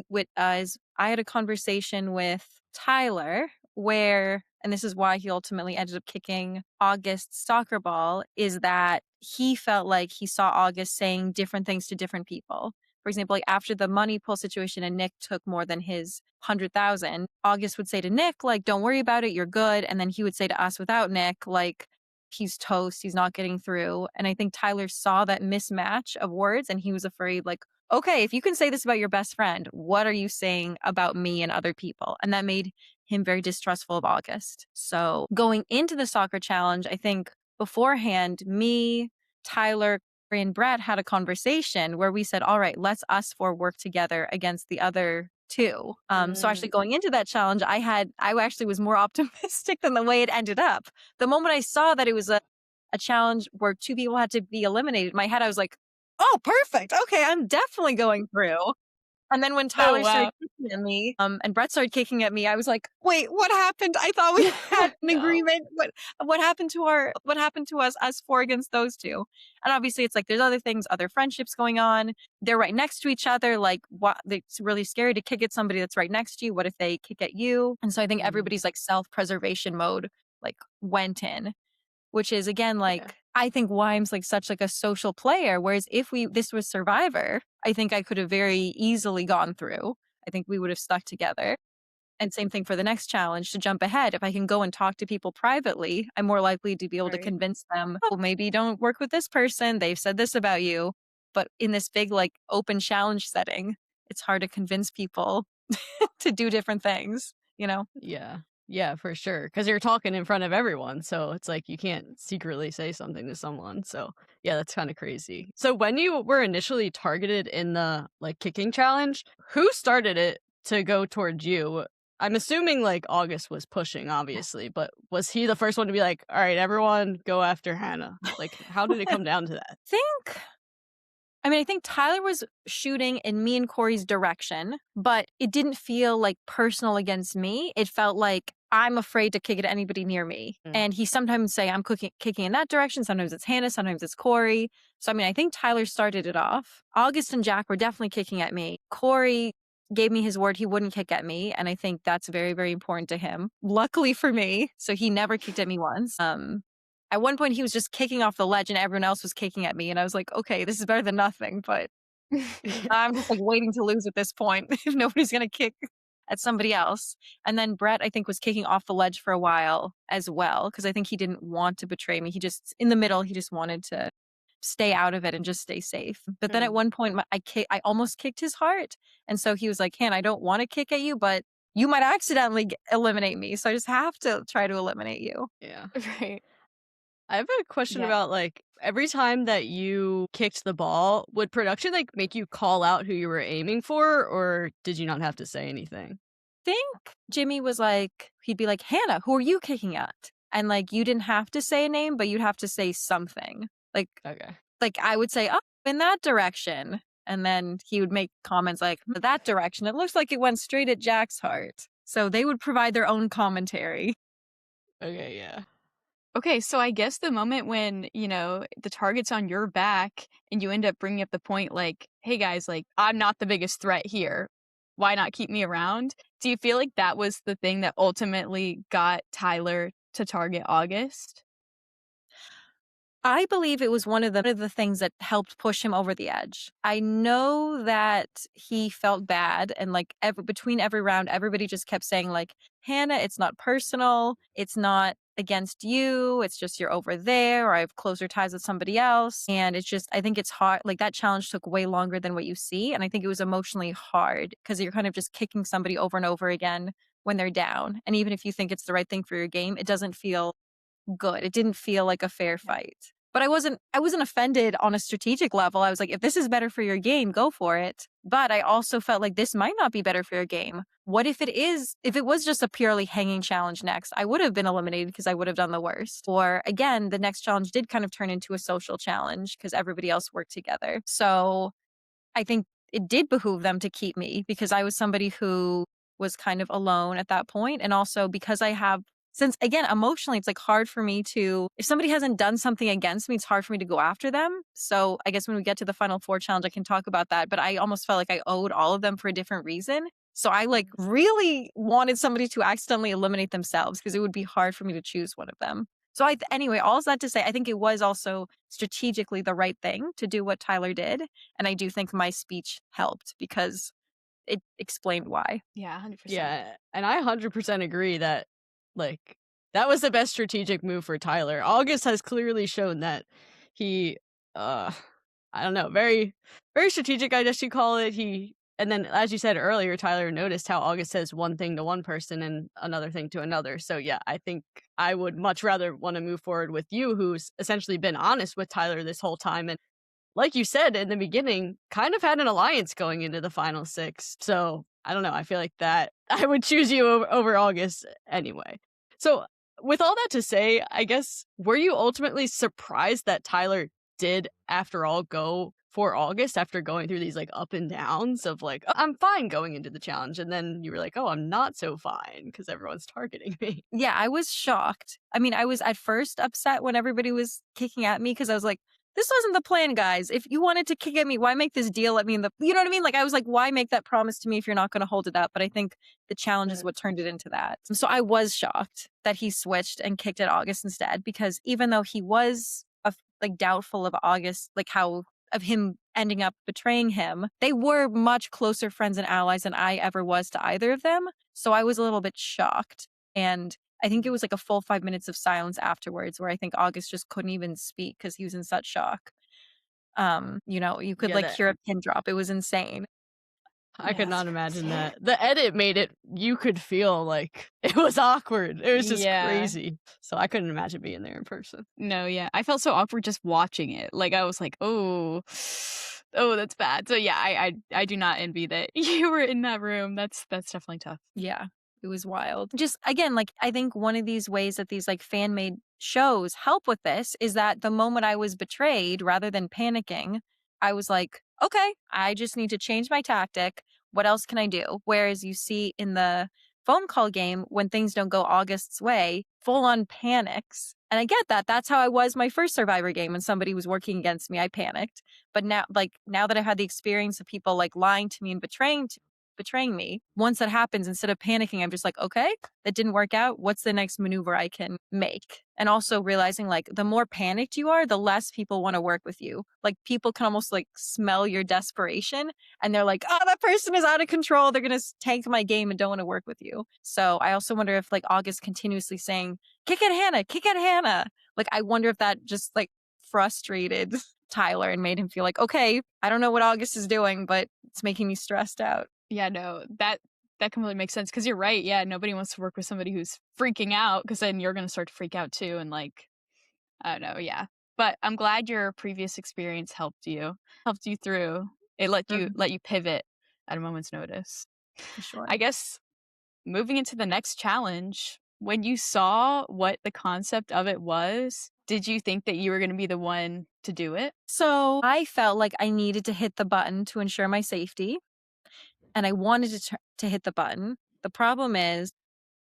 with is I had a conversation with Tyler where, and this is why he ultimately ended up kicking Auguste's soccer ball, is that he felt like he saw August saying different things to different people. For example, like after the money pull situation and Nick took more than his 100,000, August would say to Nick, like, don't worry about it, you're good. And then he would say to us without Nick, like, he's toast, he's not getting through. And I think Tyler saw that mismatch of words and he was afraid, like, okay, if you can say this about your best friend, what are you saying about me and other people? And that made him very distrustful of August. So going into the soccer challenge, I think beforehand, me, Tyler, Corey, and Brett had a conversation where we said, all right, let's us four work together against the other two. So actually going into that challenge, I actually was more optimistic than the way it ended up. The moment I saw that it was a challenge where two people had to be eliminated, in my head, I was like, oh, perfect. Okay, I'm definitely going through. And then when Oh Tyler started wow. kicking at me, and Brett started kicking at me, I was like, wait, what happened? I thought we had an No. agreement. What happened to us four against those two? And obviously it's like there's other things, other friendships going on. They're right next to each other. Like what it's really scary to kick at somebody that's right next to you. What if they kick at you? And so I think everybody's like self-preservation mode like went in, which is again like I think why I'm like such like a social player. Whereas if this was Survivor, I think I could have very easily gone through. I think we would have stuck together. And same thing for the next challenge to jump ahead. If I can go and talk to people privately, I'm more likely to be able to Right. convince them, oh, maybe don't work with this person. They've said this about you. But in this big like open challenge setting, it's hard to convince people to do different things, you know? Yeah. Yeah, for sure. Because you're talking in front of everyone. So it's like you can't secretly say something to someone. So yeah, that's kind of crazy. So when you were initially targeted in the like kicking challenge, who started it to go towards you? I'm assuming like August was pushing, obviously, but was he the first one to be like, all right, everyone go after Hannah? Like, how did it come down to that? I think Tyler was shooting in me and Corey's direction, but it didn't feel like personal against me. It felt like I'm afraid to kick it at anybody near me. Mm. And he sometimes say I'm kicking in that direction. Sometimes it's Hannah, sometimes it's Corey. So, I mean, I think Tyler started it off. August and Jack were definitely kicking at me. Corey gave me his word he wouldn't kick at me. And I think that's very, very important to him. Luckily for me. So he never kicked at me once. At one point, he was just kicking off the ledge and everyone else was kicking at me. And I was like, okay, this is better than nothing. But I'm just like waiting to lose at this point if nobody's going to kick at somebody else. And then Brett, I think, was kicking off the ledge for a while as well, because I think he didn't want to betray me. He just, in the middle, he just wanted to stay out of it and just stay safe. But then at one point, I almost kicked his heart. And so he was like, Han, I don't want to kick at you, but you might accidentally eliminate me. So I just have to try to eliminate you. Yeah. Right. I have a question Yeah. about like every time that you kicked the ball, would production like make you call out who you were aiming for, or did you not have to say anything? Think Jimmy was like, he'd be like, Hannah, who are you kicking at? And like, you didn't have to say a name, but you'd have to say something. Okay. Like I would say, oh, in that direction. And then he would make comments like, that direction. It looks like it went straight at Jack's heart. So they would provide their own commentary. Okay, yeah. Okay, so I guess the moment when, the target's on your back and you end up bringing up the point like, "Hey guys, like I'm not the biggest threat here. Why not keep me around?" Do you feel like that was the thing that ultimately got Tyler to target August? I believe it was one of the things that helped push him over the edge. I know that he felt bad and like between every round everybody just kept saying like, "Hannah, it's not personal. It's not against you. It's just you're over there or I have closer ties with somebody else." And it's just I think it's hard like that challenge took way longer than what you see and I think it was emotionally hard because you're kind of just kicking somebody over and over again when they're down. And even if you think it's the right thing for your game, it doesn't feel good. It didn't feel like a fair fight. But I wasn't offended on a strategic level. I was like, if this is better for your game, go for it. But I also felt like this might not be better for your game. What if it is? If it was just a purely hanging challenge next, I would have been eliminated because I would have done the worst. Or again, the next challenge did kind of turn into a social challenge because everybody else worked together. So I think it did behoove them to keep me because I was somebody who was kind of alone at that point, and also because I have since again, emotionally, it's like hard for me to if somebody hasn't done something against me, it's hard for me to go after them. So I guess when we get to the final four challenge, I can talk about that. But I almost felt like I owed all of them for a different reason. So I like really wanted somebody to accidentally eliminate themselves because it would be hard for me to choose one of them. So anyway, all that to say, I think it was also strategically the right thing to do what Tyler did. And I do think my speech helped because it explained why. Yeah, 100%. Yeah, and I 100% agree that, like, that was the best strategic move for Tyler. August has clearly shown that he, uh, I don't know, very, very strategic, I guess you call it. And then, as you said earlier, Tyler noticed how August says one thing to one person and another thing to another. So, yeah, I think I would much rather want to move forward with you, who's essentially been honest with Tyler this whole time. And like you said in the beginning, kind of had an alliance going into the final six. So I don't know. I feel like that I would choose you over August anyway. So, with all that to say, I guess, were you ultimately surprised that Tyler did, after all, go for August after going through these like up and downs of like, "Oh, I'm fine going into the challenge." And then you were like, "Oh, I'm not so fine because everyone's targeting me." Yeah, I was shocked. I mean, I was at first upset when everybody was kicking at me because I was like, this wasn't the plan, guys. If you wanted to kick at me, why make this deal at me you know what I mean? Like, I was like, why make that promise to me if you're not going to hold it up? But I think the challenge is Mm. what turned it into that. So I was shocked that he switched and kicked at August instead because even though he was like doubtful of August, like how of him ending up betraying him, they were much closer friends and allies than I ever was to either of them. So I was a little bit shocked. And I think it was like a full 5 minutes of silence afterwards where I think August just couldn't even speak because he was in such shock. You could Yeah, like that hear a pin drop. It was insane. I could Yeah, that's not imagine crazy. that. The edit made it you could feel like it was awkward. It was just Yeah. crazy. So I couldn't imagine being there in person. No, yeah. I felt so awkward just watching it. Like I was like, "Oh, oh, that's bad." So yeah, I do not envy that you were in that room. That's definitely tough. Yeah, it was wild. Just again, like I think one of these ways that these like fan made shows help with this is that the moment I was betrayed, rather than panicking, I was like, okay, I just need to change my tactic. What else can I do? Whereas you see in the phone call game, when things don't go August's way, full on panics. And I get that. That's how I was my first Survivor game when somebody was working against me. I panicked. But now that I've had the experience of people like lying to me and betraying me. Once that happens, instead of panicking, I'm just like, okay, that didn't work out. What's the next maneuver I can make? And also realizing like the more panicked you are, the less people want to work with you. Like people can almost like smell your desperation and they're like, oh, that person is out of control. They're going to tank my game and don't want to work with you. So I also wonder if like August continuously saying, kick at Hannah, kick at Hannah. Like I wonder if that just like frustrated Tyler and made him feel like, okay, I don't know what August is doing, but it's making me stressed out. Yeah, no, that completely makes sense because you're right. Yeah, nobody wants to work with somebody who's freaking out because then you're gonna start to freak out too. And like, I don't know, yeah. But I'm glad your previous experience helped you through. It let you pivot at a moment's notice. For sure. I guess moving into the next challenge, when you saw what the concept of it was, did you think that you were going to be the one to do it? So I felt like I needed to hit the button to ensure my safety, and I wanted to hit the button. The problem is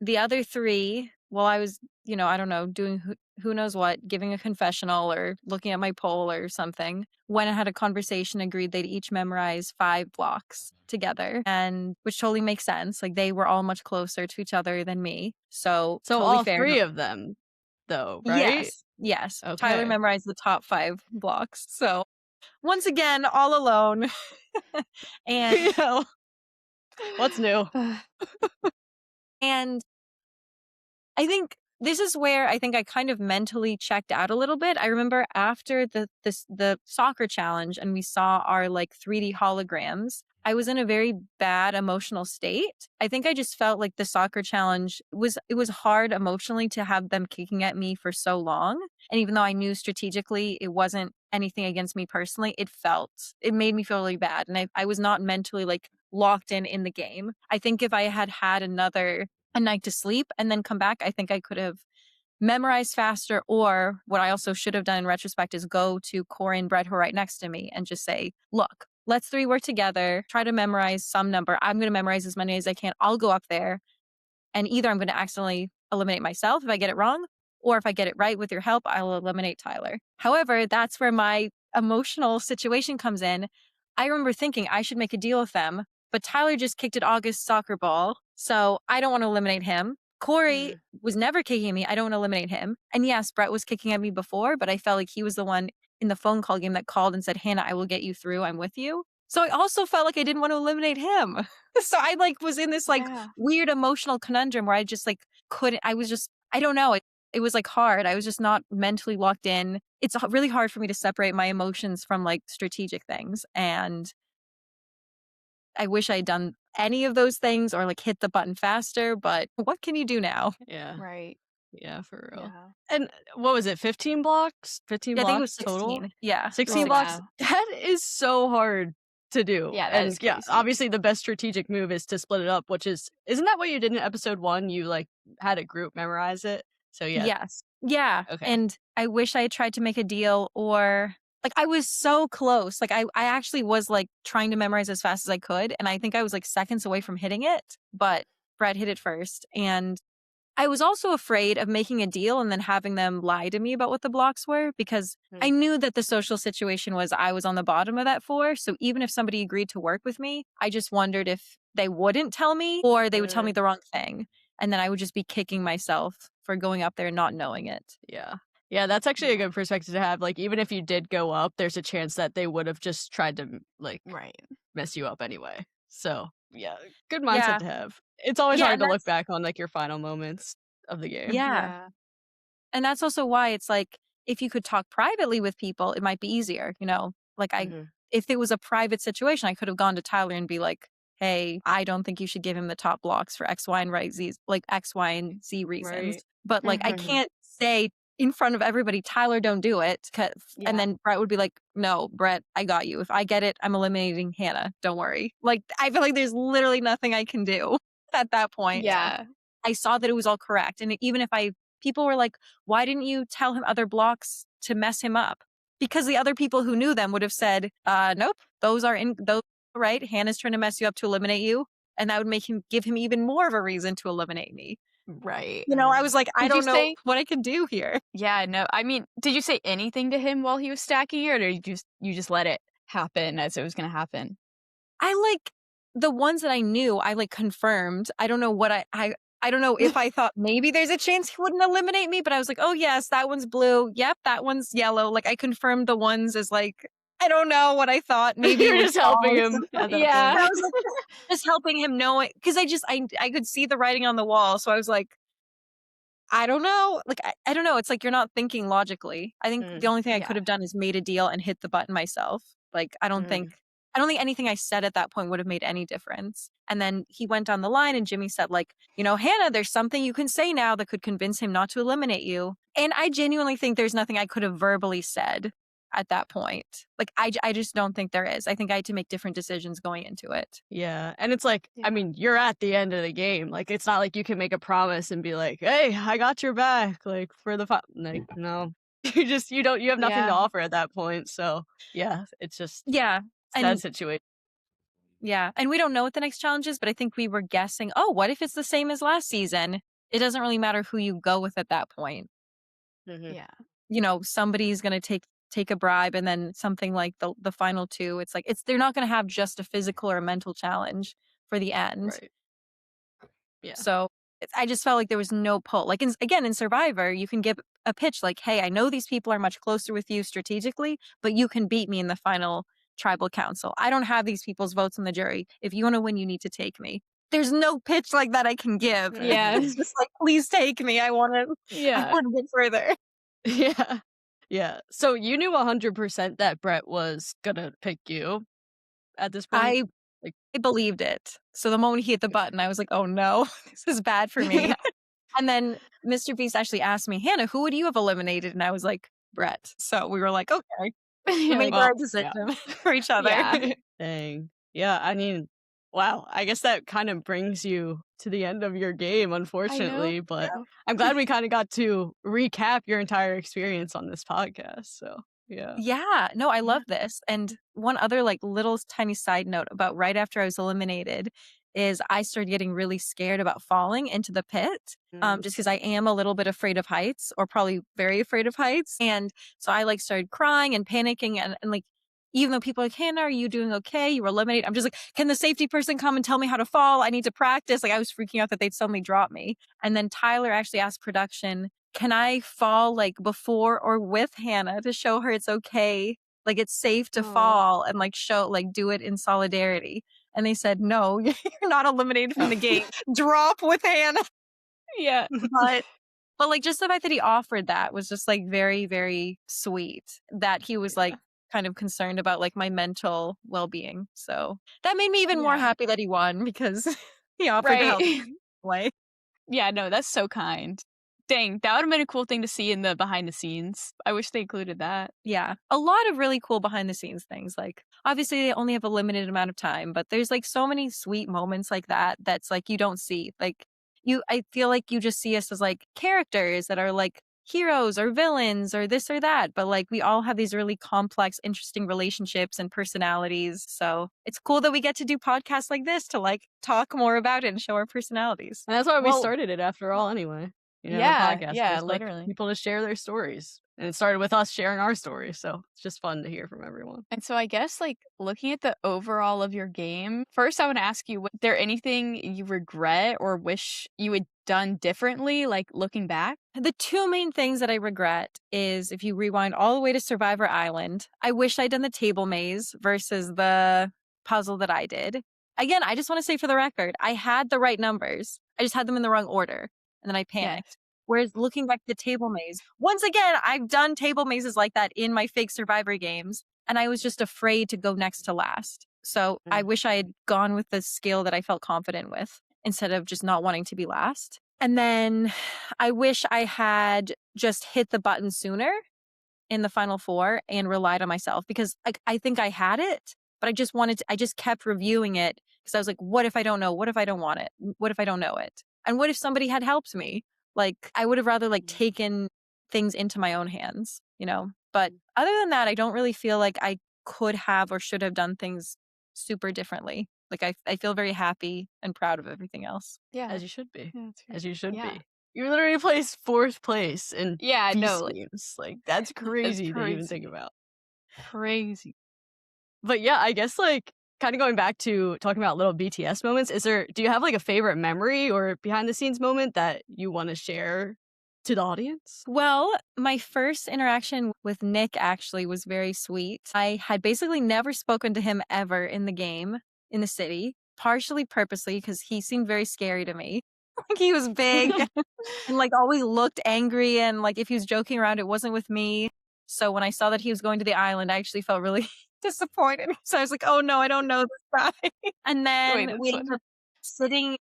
the other three, while I was, I don't know, doing who knows what, giving a confessional or looking at my poll or something, went and had a conversation, agreed they'd each memorize 5 blocks together, and which totally makes sense. Like, they were all much closer to each other than me. So So totally all fair. 3 of them, though, right? Yes. Yes. Tyler Okay. memorized the top 5 blocks. So once again, all alone. And Yeah. What's new? and I think this is where I think I kind of mentally checked out a little bit. I remember after the soccer challenge and we saw our like 3D holograms, I was in a very bad emotional state. I think I just felt like the soccer challenge was hard emotionally to have them kicking at me for so long. And even though I knew strategically it wasn't anything against me personally, it made me feel really bad. And I was not mentally like locked in the game. I think if I had had a night to sleep and then come back, I think I could have memorized faster. Or what I also should have done in retrospect is go to Corey and Brett, who are right next to me, and just say, look, let's 3 work together, try to memorize some number. I'm going to memorize as many as I can. I'll go up there and either I'm going to accidentally eliminate myself if I get it wrong, or if I get it right with your help, I'll eliminate Tyler. However, that's where my emotional situation comes in. I remember thinking I should make a deal with them, but Tyler just kicked at August's soccer ball, so I don't want to eliminate him. Corey was never kicking at me. I don't want to eliminate him. And yes, Brett was kicking at me before, but I felt like he was the one in the phone call game that called and said, Hannah, I will get you through. I'm with you. So I also felt like I didn't want to eliminate him. So I like was in this like weird emotional conundrum where I just like couldn't, I don't know. It was like hard. I was just not mentally locked in. It's really hard for me to separate my emotions from like strategic things. And I wish I'd done any of those things or like hit the button faster, but what can you do now? Yeah. Right. Yeah, for real. Yeah. And what was it? 15 blocks? 15 Yeah, I think it was blocks total? 16. Yeah. 16 Oh, blocks. wow. That is so hard to do. Yeah, that and is yeah, crazy. obviously the best strategic move is to split it up, which isn't that what you did in episode 1? You like had a group memorize it. So yeah. Yes. Yeah. Okay. And I wish I had tried to make a deal or like I was so close. Like I actually was like trying to memorize as fast as I could. And I think I was like seconds away from hitting it, but Brett hit it first. And I was also afraid of making a deal and then having them lie to me about what the blocks were because I knew that the social situation was I was on the bottom of that 4. So even if somebody agreed to work with me, I just wondered if they wouldn't tell me or they would tell me the wrong thing. And then I would just be kicking myself for going up there and not knowing it. Yeah. Yeah, that's actually a good perspective to have. Like, even if you did go up, there's a chance that they would have just tried to, like, mess you up anyway. So, yeah, good mindset Yeah. to have. It's always Yeah, hard and to look back on, like, your final moments of the game. Yeah. And that's also why it's like, if you could talk privately with people, it might be easier, you know? Like if it was a private situation, I could have gone to Tyler and be like, hey, I don't think you should give him the top blocks for X, Y, and X, Y, and Z reasons. Right. But like, I can't say in front of everybody, Tyler, don't do it. And then Brett would be like, no, Brett, I got you. If I get it, I'm eliminating Hannah. Don't worry. Like, I feel like there's literally nothing I can do at that point. Yeah. I saw that it was all correct. And even if people were like, why didn't you tell him other blocks to mess him up? Because the other people who knew them would have said, nope, those are right. Hannah's trying to mess you up to eliminate you. And that would give him even more of a reason to eliminate me. Right. You know, I was like, I Did you don't know what I can do here. Yeah, no. I mean, did you say anything to him while he was stacking it, or did you just let it happen as it was going to happen? I like the ones that I knew, I like confirmed. I don't know what I don't know if I thought maybe there's a chance he wouldn't eliminate me, but I was like, oh yes, that one's blue. Yep, that one's yellow. Like I confirmed the ones as like, I don't know what I thought. Maybe You're just helping him. Yeah. I was like, just helping him know it. Cause I could see the writing on the wall. So I was like, I don't know. Like, I don't know. It's like, you're not thinking logically. I think the only thing I could have done is made a deal and hit the button myself. Like, I don't think anything I said at that point would have made any difference. And then he went down the line and Jimmy said like, you know, Hannah, there's something you can say now that could convince him not to eliminate you. And I genuinely think there's nothing I could have verbally said at that point. Like, I just don't think there is. I think I had to make different decisions going into it. Yeah. And it's like, I mean, you're at the end of the game. Like, it's not like you can make a promise and be like, hey, I got your back. Like, for the like, no. You have nothing to offer at that point. So, yeah, it's just that situation. Yeah. And we don't know what the next challenge is, but I think we were guessing, oh, what if it's the same as last season? It doesn't really matter who you go with at that point. Mhm. Yeah. You know, somebody's going to take a bribe, and then something like the final two, it's like they're not going to have just a physical or a mental challenge for the end. Right. Yeah. So I just felt like there was no pull. Like again, in Survivor, you can give a pitch like, "Hey, I know these people are much closer with you strategically, but you can beat me in the final tribal council. I don't have these people's votes in the jury. If you want to win, you need to take me." There's no pitch like that I can give. Yeah. It's just like, please take me. I want to. I Yeah. want to get further. Yeah. Yeah. So you knew 100% that Brett was gonna pick you at this point? I Like, I believed it. So the moment he hit the button, I was like, "Oh no, this is bad for me." And then Mr. Beast actually asked me, "Hannah, who would you have eliminated?" And I was like, "Brett." So we were like, "Okay." We You're made like, the well, right yeah. decision for each other. yeah. Dang. Yeah, I mean, wow. I guess that kind of brings you to the end of your game, I know. unfortunately, but I'm glad we kind of got to recap your entire experience on this podcast. So, yeah. Yeah, no, I Yeah. love this. And one other like little tiny side note about right after I was eliminated is I started getting really scared about falling into the pit. Mm. Just because I am a little bit afraid of heights, or probably very afraid of heights. And so I like started crying and panicking, and like, even though people are like, "Hannah, are you doing okay? You were eliminated." I'm just like, "Can the safety person come and tell me how to fall? I need to practice." Like, I was freaking out that they'd suddenly drop me. And then Tyler actually asked production, "Can I fall like before or with Hannah to show her it's okay? Like, it's safe to Oh. fall and like do it in solidarity." And they said, "No, you're not eliminated from the game. Drop with Hannah." Yeah. But like, just the fact that he offered that was just like very, very sweet, that he was like Yeah. kind of concerned about like my mental well-being. So that made me even more Yeah. happy that he won, because he offered to Right. help way. Yeah, no, that's so kind. Dang, that would have been a cool thing to see in the behind the scenes. I wish they included that. Yeah. A lot of really cool behind the scenes things. Like, obviously they only have a limited amount of time, but there's like so many sweet moments like that that's like you don't see. Like, I feel like you just see us as like characters that are like heroes or villains or this or that, but like we all have these really complex, interesting relationships and personalities. So it's cool that we get to do podcasts like this to like talk more about it and show our personalities. And that's why we Well, started it after all, anyway. You know, a yeah, podcast. yeah, Just like literally. people to share their stories. And it started with us sharing our stories. So it's just fun to hear from everyone. And so I guess like looking at the overall of your game, first I want to ask you, was there anything you regret or wish you had done differently, like looking back? The two main things that I regret is, if you rewind all the way to Survivor Island, I wish I'd done the table maze versus the puzzle that I did. Again, I just want to say for the record, I had the right numbers. I just had them in the wrong order, and then I Yes. panicked. Whereas looking back at the table maze, once again, I've done table mazes like that in my fake Survivor games, and I was just afraid to go next to last. So I Mm. wish I had gone with the skill that I felt confident with, instead of just not wanting to be last. And then I wish I had just hit the button sooner in the final four and relied on myself, because I think I had it, but I just kept reviewing it because I was like, what if I don't know? What if I don't want it? What if I don't know it? And what if somebody had helped me? Like, I would have rather like taken things into my own hands, you know? But other than that, I don't really feel like I could have or should have done things super differently. Like, I feel very happy and proud of everything else. Yeah. As you should be. Yeah, that's As great. you should Yeah. be. You literally placed 4th place in Yeah, Feast no, like games. Like, that's it's crazy to even think crazy. about. Crazy. But yeah, I guess like kind of going back to talking about little BTS moments, do you have like a favorite memory or behind the scenes moment that you want to share to the audience? Well, my first interaction with Nick actually was very sweet. I had basically never spoken to him ever in the game, in the city, partially purposely because he seemed very scary to me. Like, he was big and like always looked angry, and like if he was joking around, it wasn't with me. So when I saw that he was going to the island, I actually felt really disappointed. So I was like, "Oh no, I don't know this guy." And Wait, then we that's ended funny. up sitting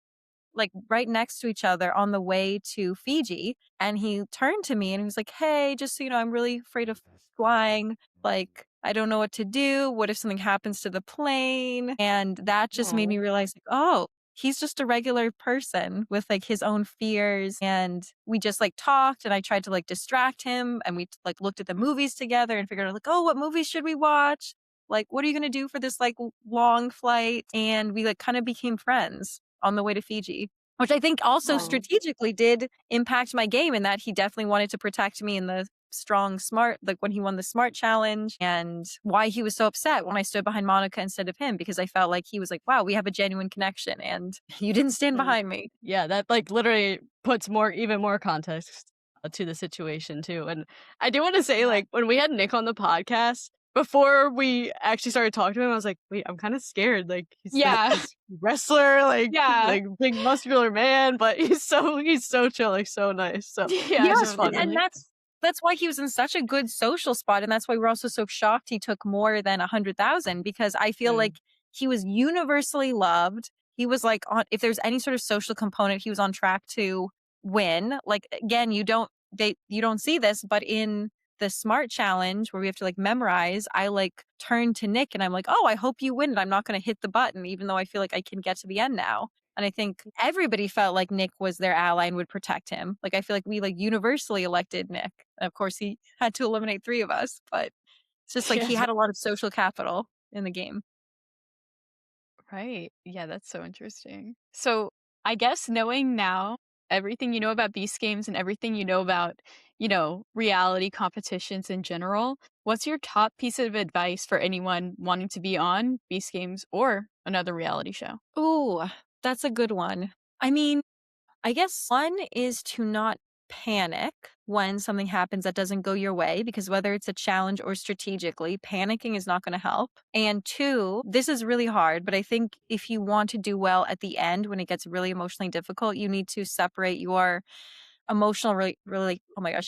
like right next to each other on the way to Fiji. And he turned to me and he was like, "Hey, just so you know, I'm really afraid of flying. Like, I don't know what to do. What if something happens to the plane?" And that just made me Oh, realize, like, oh, he's just a regular person with like his own fears. And we just like talked, and I tried to like distract him, and we like looked at the movies together and figured out like, oh, what movies should we watch? Like, what are you going to do for this like long flight? And we like kind of became friends on the way to Fiji. which I think also Oh. strategically did impact my game in that he definitely wanted to protect me in the strong smart, like when he won the smart challenge, and why he was so upset when I stood behind Monica instead of him, because I felt like he was like, wow, we have a genuine connection and you didn't stand behind me. Yeah, that like literally puts even more context to the situation too. And I do want to say, like, when we had Nick on the podcast, before we actually started talking to him, I was like, wait, I'm kind of scared. Like, he's Yeah. this wrestler, like, Yeah. like big muscular man, but he's so chill, like so nice. So Yeah, it's just and, fun. and that's why he was in such a good social spot, and that's why we're also so shocked he took more than 100,000, because I feel like he was universally loved. He was like on, if there's any sort of social component, he was on track to win. Like again, you don't see this, but in the smart challenge where we have to like memorize, I like turn to Nick and I'm like, oh, I hope you win, and I'm not going to hit the button, even though I feel like I can get to the end now. And I think everybody felt like Nick was their ally and would protect him. Like, I feel like we like universally elected Nick. Of course, he had to eliminate 3 of us, but it's just like he had a lot of social capital in the game. Right. Yeah, that's so interesting. So I guess knowing now everything you know about Beast Games and everything you know about, reality competitions in general, what's your top piece of advice for anyone wanting to be on Beast Games or another reality show? Ooh, that's a good one. I mean, I guess one is to not panic when something happens that doesn't go your way, because whether it's a challenge or strategically, panicking is not going to help. And two, this is really hard, but I think if you want to do well at the end when it gets really emotionally difficult, you need to separate your emotional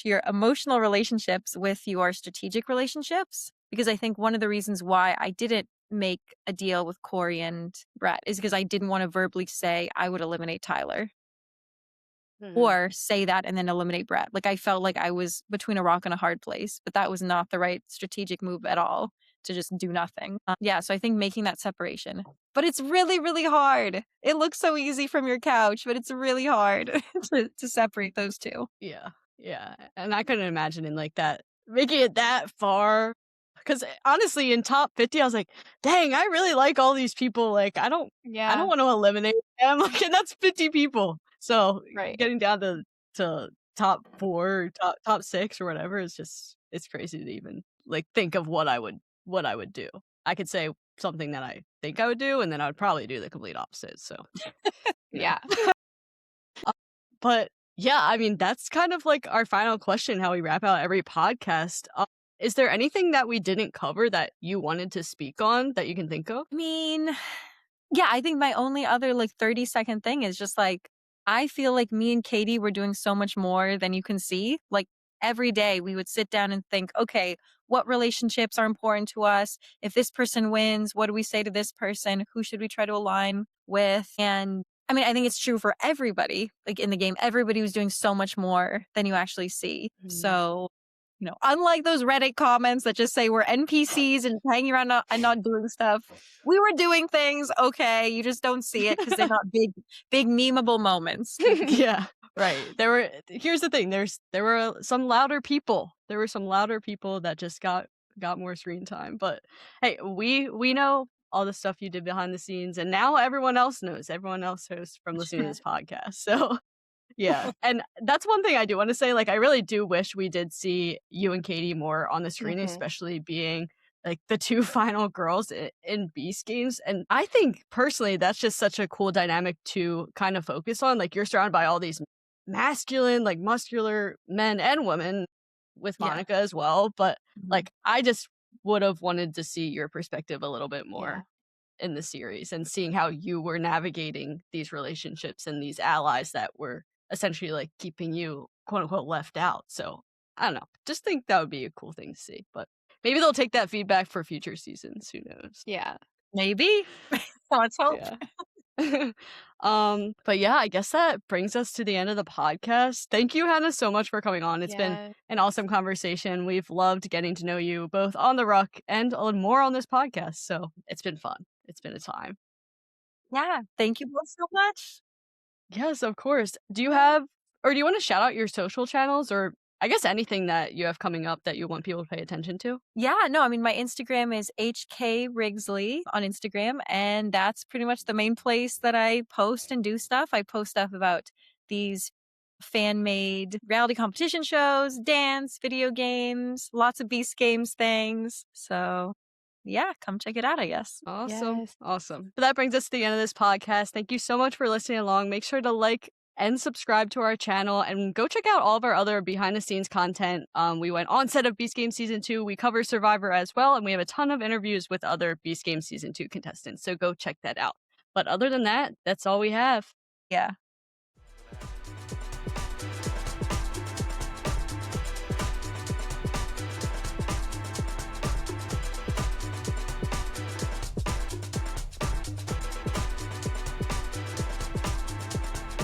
your emotional relationships with your strategic relationships, because I think one of the reasons why I didn't make a deal with Corey and Brett is because I didn't want to verbally say I would eliminate Tyler or say that and then eliminate Brett. Like I felt like I was between a rock and a hard place, but that was not the right strategic move at all, to just do nothing. Yeah, so I think making that separation. But it's really, really hard. It looks so easy from your couch, but it's really hard to separate those two. Yeah, yeah, and I couldn't imagine in like that making it that far. Because honestly, in top 50, I was like, "Dang, I really like all these people. Like, I don't Yeah. want to eliminate them. Like, and that's 50 people. So Right. getting down to top 4, top 6, or whatever is just it's crazy to even like think of what I would do. I could say something that I think I would do, and then I would probably do the complete opposite. So yeah. Yeah. But yeah, I mean, that's kind of like our final question, how we wrap out every podcast. Is there anything that we didn't cover that you wanted to speak on that you can think of? I mean, yeah, I think my only other like 30-second thing is just like, I feel like me and Katie were doing so much more than you can see. Like every day we would sit down and think, okay, what relationships are important to us? If this person wins, what do we say to this person? Who should we try to align with? And I mean, I think it's true for everybody. Like in the game, everybody was doing so much more than you actually see. So, unlike those Reddit comments that just say we're NPCs and hanging around and not doing stuff, we were doing things. Okay, you just don't see it because they're not big memeable moments. Yeah, right. Here's the thing. There were some louder people. There were some louder people that just got more screen time. But hey, we know all the stuff you did behind the scenes, and now everyone else knows. Everyone else knows from listening to this podcast. So yeah. And that's one thing I do want to say. Like, I really do wish we did see you and Katie more on the screen, especially being like the 2 final girls in Beast Games. And I think personally, that's just such a cool dynamic to kind of focus on. Like, you're surrounded by all these masculine, like muscular men and women with Yeah. Monica as well. But like, I just would have wanted to see your perspective a little bit more in the series and seeing how you were navigating these relationships and these allies that were essentially like keeping you quote unquote left out. So I don't know. Just think that would be a cool thing to see. But maybe they'll take that feedback for future seasons. Who knows? Yeah. Maybe. Let's hope. Yeah. But yeah, I guess that brings us to the end of the podcast. Thank you, Hannah, so much for coming on. It's been an awesome conversation. We've loved getting to know you both on the ruck and more on this podcast. So it's been fun. It's been a time. Yeah. Thank you both so much. Yes, of course. Do you want to shout out your social channels or I guess anything that you have coming up that you want people to pay attention to? Yeah, no, I mean, my Instagram is HK Wrigsley on Instagram, and that's pretty much the main place that I post and do stuff. I post stuff about these fan-made reality competition shows, dance, video games, lots of Beast Games things. So, yeah, come check it out, I guess. Awesome. Yes. Awesome. But that brings us to the end of this podcast. Thank you so much for listening along. Make sure to like and subscribe to our channel and go check out all of our other behind the scenes content. We went on set of Beast Game Season 2. We cover Survivor as well, and we have a ton of interviews with other Beast Game Season 2 contestants. So go check that out. But other than that, that's all we have. Yeah.